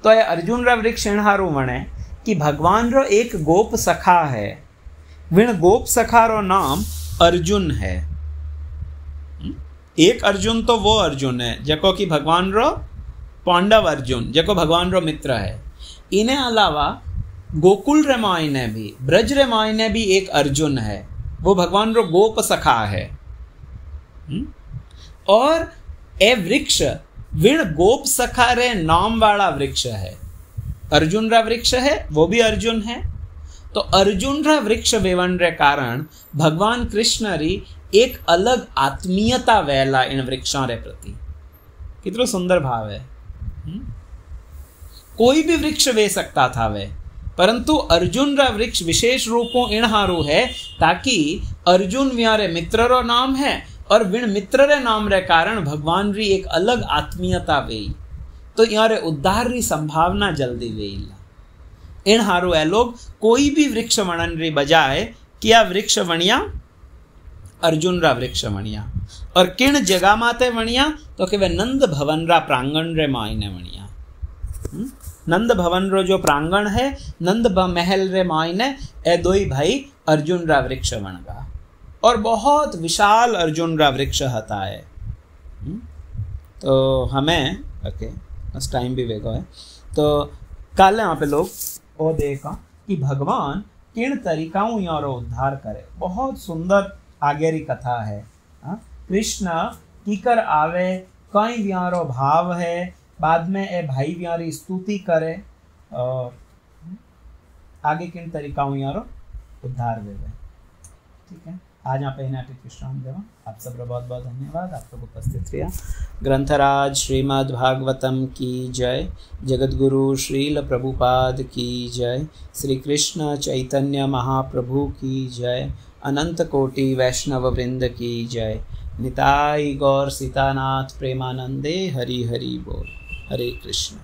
तो ये अर्जुन रा वृक्ष हारू वणे कि भगवान रो एक गोप सखा है, विण गोप सखा रो नाम अर्जुन है। एक अर्जुन तो वो अर्जुन है जको कि भगवान रो पांडव अर्जुन जको भगवान रो मित्र है। इन्हें अलावा गोकुल रे मायने भी, ब्रज रे मायने भी एक अर्जुन है, वो भगवान रो गोप सखा है। और ए वृक्ष विण गोप सखा रे नाम वाला वृक्ष है, अर्जुन रा वृक्ष है वो भी अर्जुन है। तो अर्जुन रा वृक्ष वेवन रे कारण भगवान कृष्ण री एक अलग आत्मीयता वेला इन वृक्षों रे प्रति। कितना सुंदर भाव है। कोई भी वृक्ष वे सकता था वे, परंतु अर्जुन रा वृक्ष विशेष रूपों इन हारू है ताकि अर्जुन व्यारे मित्र रो नाम है और विण मित्र रे नाम रे कारण भगवान री एक अलग आत्मीयता वेई, तो यारे उद्धार री संभावना जल्दी वेईला। इन हारू ए लोग कोई भी वृक्ष वणन री बजाय क्या वृक्ष वणिया, अर्जुन रा वृक्ष वणिया। और किन जगह माते वणिया तो कि वे नंद भवन रा प्रांगण रे मायने वणिया। नंद भवन रो जो प्रांगण है नंद महल रे मायने ए दो ही भाई अर्जुन रा वृक्ष वणगा, और बहुत विशाल अर्जुन रा वृक्ष हता है। तो हमें ओके बस टाइम भी वेगो है, तो कल यहाँ पे लोग वो देखा कि भगवान किन तरीकाओं यारो उद्धार करे। बहुत सुंदर आगेरी कथा है। कृष्ण कीकर आवे कई व्यारो भाव है, बाद में ए भाई व्यारी स्तुति करे और आगे किन तरीकाओं यारो उद्धार वेवे। ठीक है, आज यहाँ पे नाटक विश्राम देवा। आप सबका बहुत बहुत धन्यवाद, आप लोग उपस्थित रहिए। ग्रंथराज श्रीमद् भागवतम की जय, जगतगुरु श्रील प्रभुपाद की जय, श्री कृष्ण चैतन्य महाप्रभु की जय, अनंत कोटि वैष्णव वृंद की जय। निताई गौर सीतानाथ प्रेमानंदे हरि हरि बोल। हरे कृष्ण।